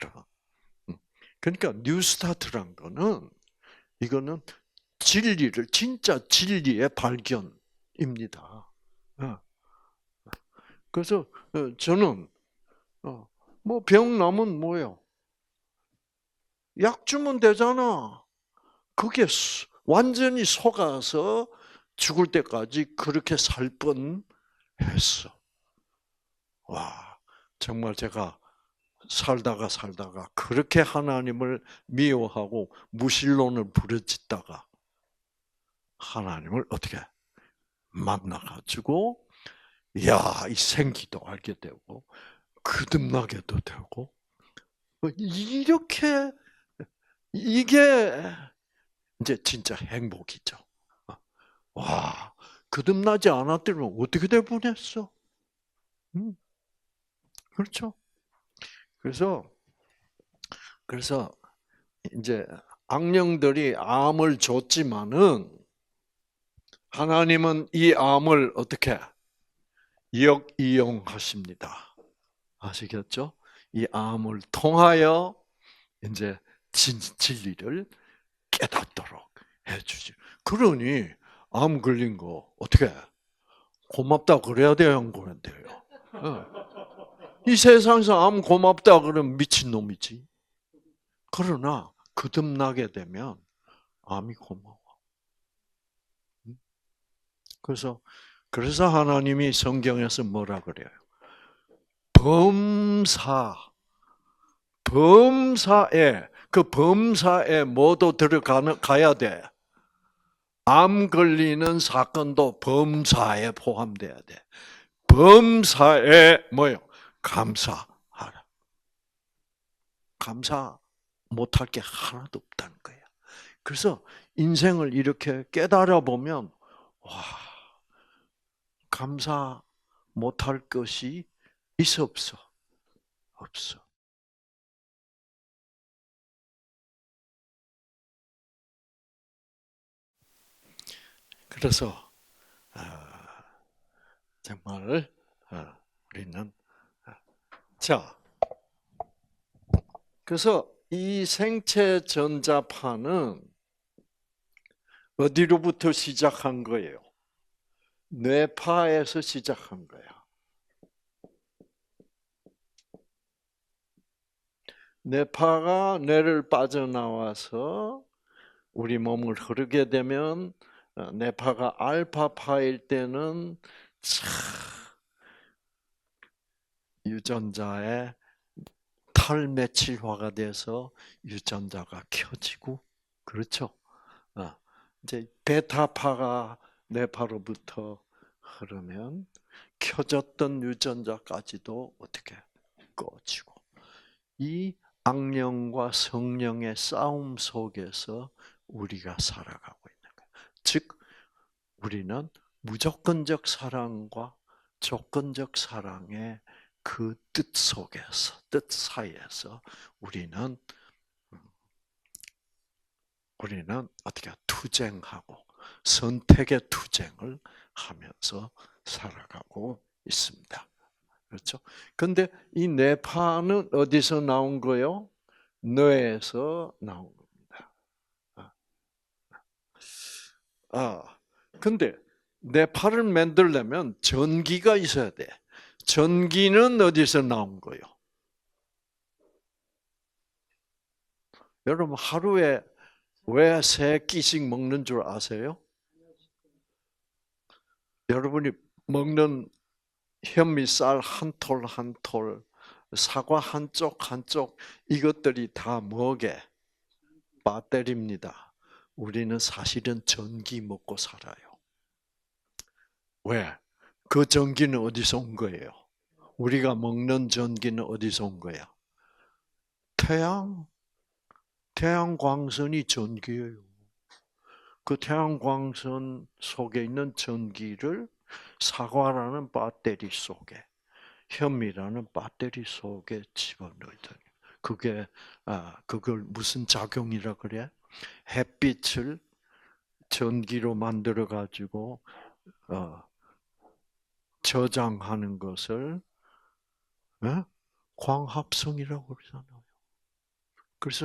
여러분. 그러니까 뉴스타트란 거는 이거는 진리를, 진짜 진리의 발견입니다. 그래서 저는 뭐 병 나면 뭐예요? 약 주면 되잖아. 그게 완전히 속아서 죽을 때까지 그렇게 살 뻔했어. 와, 정말 제가 살다가 그렇게 하나님을 미워하고 무신론을 부르짖다가 하나님을 어떻게 만나가지고 이 생기도 알게 되고 거듭나게도 되고 이렇게 이게 이제 진짜 행복이죠. 와, 거듭나지 않았더니 어떻게 될 뻔했어? 그렇죠? 그래서 그래서 이제 악령들이 암을 줬지만은 하나님은 이 암을 어떻게 역이용하십니다. 아시겠죠? 이 암을 통하여 이제 진리를 깨닫도록 해주지. 그러니 암 걸린 거 어떻게 고맙다 그래야 돼요, 안 그래야 돼요? 이 세상에서 암 고맙다 그러면 미친 놈이지. 그러나 거듭나게 되면 암이 고마워. 그래서 하나님이 성경에서 뭐라 그래요? 범사에 그 범사에 모두 가야 돼. 암 걸리는 사건도 범사에 포함돼야 돼. 범사에 뭐요? 감사하라. 감사 못할 게 하나도 없다는 거야. 그래서 인생을 이렇게 깨달아 보면 와, 감사 못할 것이 있어 없어? 없어. 그래서 정말 우리는 자, 그래서 이 생체 전자파는 어디로부터 시작한 거예요? 뇌파에서 시작한 거야. 뇌파가 뇌를 빠져나와서 우리 몸을 흐르게 되면 뇌파가 알파파일 때는 유전자의 탈메칠화가 돼서 유전자가 켜지고 그렇죠. 이제 베타파가 뇌파로부터 흐르면 켜졌던 유전자까지도 어떻게 꺼지고 이 악령과 성령의 싸움 속에서 우리가 살아가고 있는 거예요. 즉 우리는 무조건적 사랑과 조건적 사랑의 그 뜻 속에서, 뜻 사이에서 우리는 어떻게 투쟁하고 선택의 투쟁을 하면서 살아가고 있습니다. 그렇죠? 근데 이 뇌파는 어디서 나온 거요? 뇌에서 나온 겁니다. 근데 뇌파를 만들려면 전기가 있어야 돼. 전기는 어디서 나온 거요? 여러분 하루에 왜 3끼씩 먹는 줄 아세요? 여러분이 먹는 현미쌀 한 톨 한 톨, 사과 한 쪽 이것들이 다 뭐게? 배터리입니다. 우리는 사실은 전기 먹고 살아요. 왜? 그 전기는 어디서 온 거예요? 우리가 먹는 전기는 어디서 온 거야? 태양 광선이 전기예요. 그 태양 광선 속에 있는 전기를 사과라는 배터리 속에, 현미라는 배터리 속에 집어넣더니 그걸 무슨 작용이라 그래? 햇빛을 전기로 만들어 가지고 저장하는 것을 광합성이라고 그러잖아요. 그래서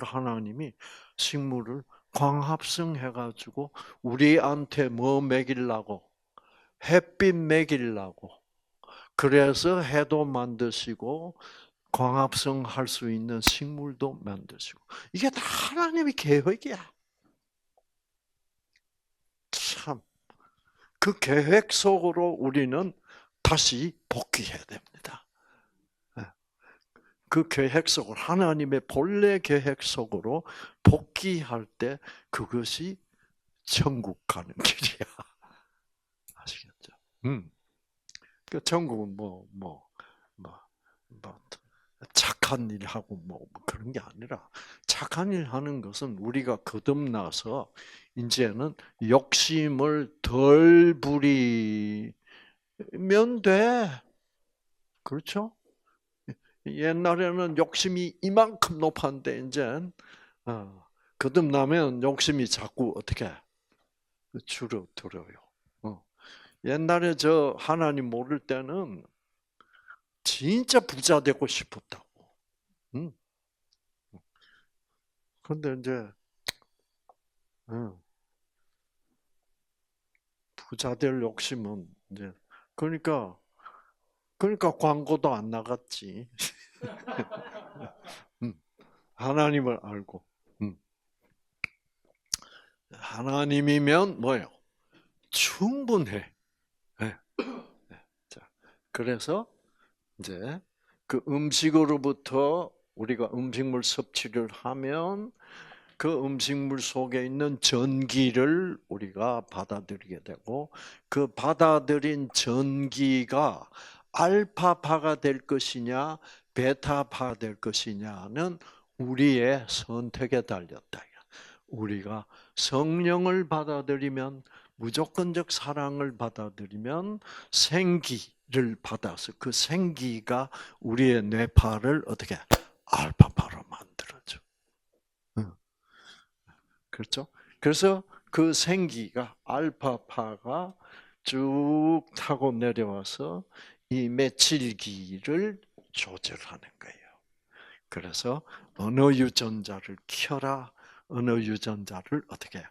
하나님이 식물을 광합성 해가지고 우리한테 뭐 먹이려고? 햇빛 먹이려고. 그래서 해도 만드시고 광합성 할 수 있는 식물도 만드시고. 이게 다 하나님의 계획이야. 참. 그 계획 속으로 우리는 다시 복귀해야 됩니다. 그 계획 속으로, 하나님의 본래 계획 속으로 복귀할 때 그것이 천국 가는 길이야. 아시겠죠? 그 천국은 뭐, 착한 일 하고 뭐 그런 게 아니라, 착한 일 하는 것은 우리가 거듭나서 이제는 욕심을 덜 부리면 돼. 그렇죠? 옛날에는 욕심이 이만큼 높았는데 이제 거듭나면 욕심이 자꾸 어떻게 줄어들어요. 옛날에 저 하나님 모를 때는 진짜 부자 되고 싶었다고. 응. 근데 이제 부자 될 욕심은 이제 그러니까 광고도 안 나갔지. 하나님을 알고. 하나님이면 뭐예요? 충분해. 네. 자, 그래서 이제 그 음식으로부터 우리가 음식물 섭취를 하면 그 음식물 속에 있는 전기를 우리가 받아들이게 되고, 그 받아들인 전기가 알파파가 될 것이냐 베타파가 될 것이냐는 우리의 선택에 달렸다. 우리가 성령을 받아들이면, 무조건적 사랑을 받아들이면 생기를 받아서 그 생기가 우리의 뇌파를 어떻게 알파파로 만들어줘. 그렇죠? 그래서 그 생기가 알파파가 쭉 타고 내려와서 이 메칠기를 조절하는 거예요. 그래서 어느 유전자를 켜라, 어느 유전자를 어떻게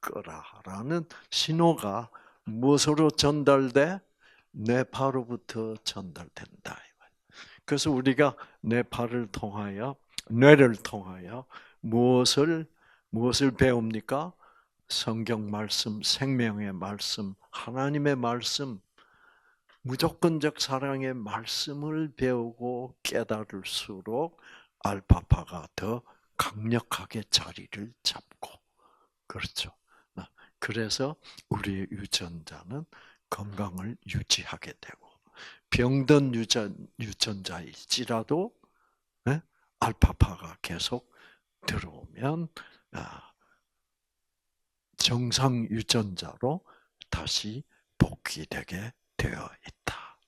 끄라라는 신호가 무엇으로 전달돼? 뇌파로부터 전달된다. 그래서 우리가 뇌파를 통하여, 뇌를 통하여 무엇을 배웁니까? 성경 말씀, 생명의 말씀, 하나님의 말씀, 무조건적 사랑의 말씀을 배우고 깨달을수록 알파파가 더 강력하게 자리를 잡고, 그렇죠. 그래서 우리의 유전자는 건강을 유지하게 되고, 병든 유전자일지라도 알파파가 계속 들어오면 정상 유전자로 다시 복귀되게 되어 있다.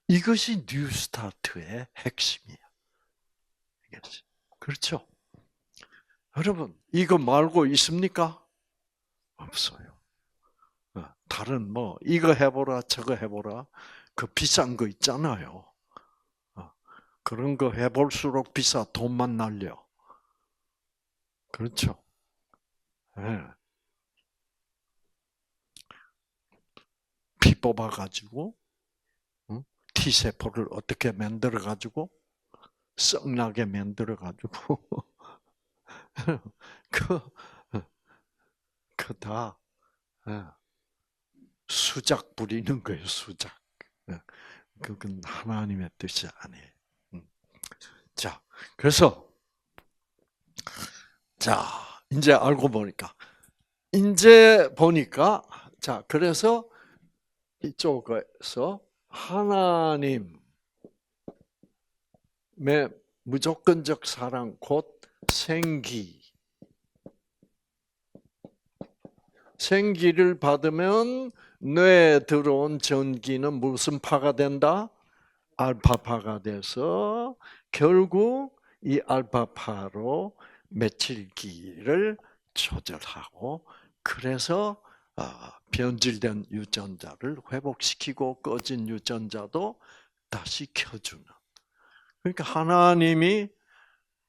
이것이 뉴스타트의 핵심이에요. 그렇죠? 여러분, 이거 말고 있습니까? 없어요. 다른 이거 해보라 저거 해보라, 그 비싼 거 있잖아요. 그런 거 해볼수록 비싸, 돈만 날려. 그렇죠? 네. 피 뽑아가지고 T세포를 어떻게 만들어가지고 썩나게 만들어가지고 다 수작 부리는 거예요, 수작. 그건 하나님의 뜻이 아니에요. 자, 그래서 이제 알고 보니까, 자, 그래서 이쪽에서 하나님의 무조건적 사랑 곧 생기를 받으면 뇌에 들어온 전기는 무슨 파가 된다? 알파파가 돼서 결국 이 알파파로 메칠기를 조절하고, 그래서 변질된 유전자를 회복시키고 꺼진 유전자도 다시 켜주는. 그러니까 하나님이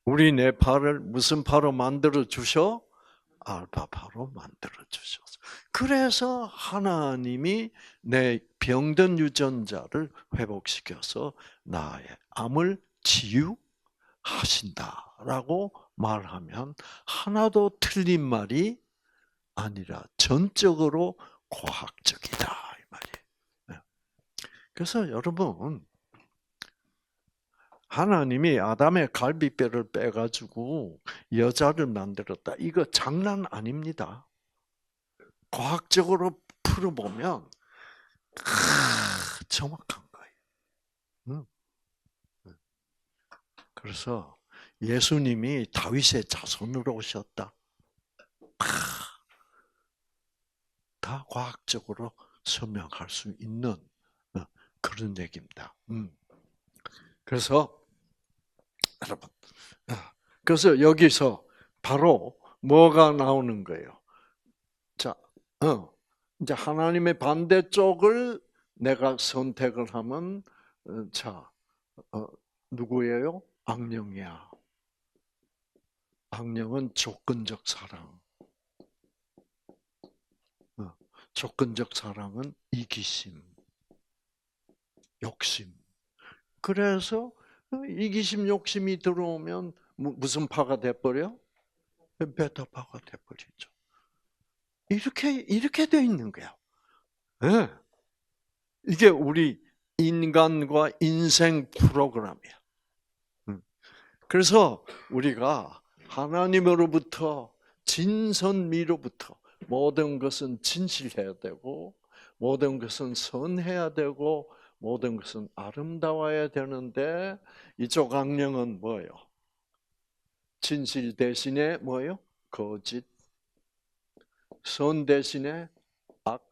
우리 뇌파를 무슨 파로 만들어 주셔? 알파파로 만들어 주셨어. 그래서 하나님이 내 병든 유전자를 회복시켜서 나의 암을 치유하신다라고 말하면 하나도 틀린 말이 아니라 전적으로 과학적이다 이 말이에요. 그래서 여러분, 하나님이 아담의 갈비뼈를 빼가지고 여자를 만들었다. 이거 장난 아닙니다. 과학적으로 풀어보면 정확한 거예요. 그래서 예수님이 다윗의 자손으로 오셨다. 다 과학적으로 설명할 수 있는 그런 얘기입니다. 그래서 여러분, 그래서 여기서 바로 뭐가 나오는 거예요? 자, 이제 하나님의 반대쪽을 내가 선택을 하면, 자, 누구예요? 악령이야. 악령은 조건적 사랑. 조건적 사랑은 이기심, 욕심. 그래서 이기심, 욕심이 들어오면 무슨 파가 돼버려? 베타파가 돼버리죠. 이렇게 돼 있는 거야. 네. 이게 우리 인간과 인생 프로그램이야. 그래서 우리가 하나님으로부터 진선미로부터 모든 것은 진실해야 되고 모든 것은 선해야 되고 모든 것은 아름다워야 되는데 이쪽 악령은 뭐예요? 진실 대신에 뭐예요? 거짓. 선 대신에 악.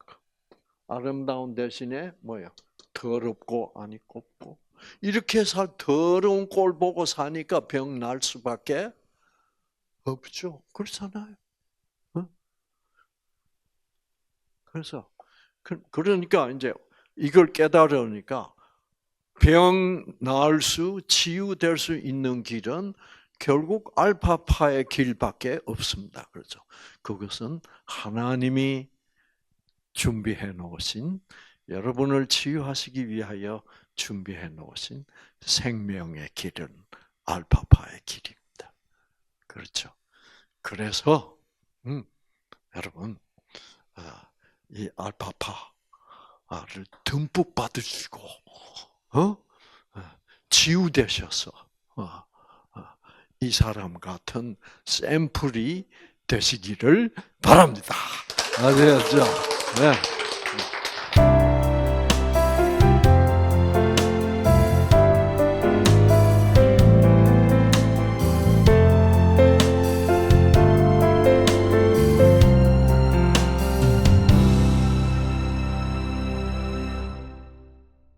아름다운 대신에 뭐예요? 더럽고 아니 곱고. 이렇게 더러운 꼴 보고 사니까 병 날 수밖에 없죠. 그렇잖아요. 그래서 그러니까 이제 이걸 깨달으니까 병 나을 수, 치유될 수 있는 길은 결국 알파파의 길밖에 없습니다. 그렇죠. 그것은 하나님이 준비해 놓으신, 여러분을 치유하시기 위하여 준비해 놓으신 생명의 길은 알파파의 길입니다. 그렇죠. 그래서 여러분, 이 알파파를 듬뿍 받으시고 치유되셔서 이 사람 같은 샘플이 되시기를 바랍니다. 아시겠죠? 네.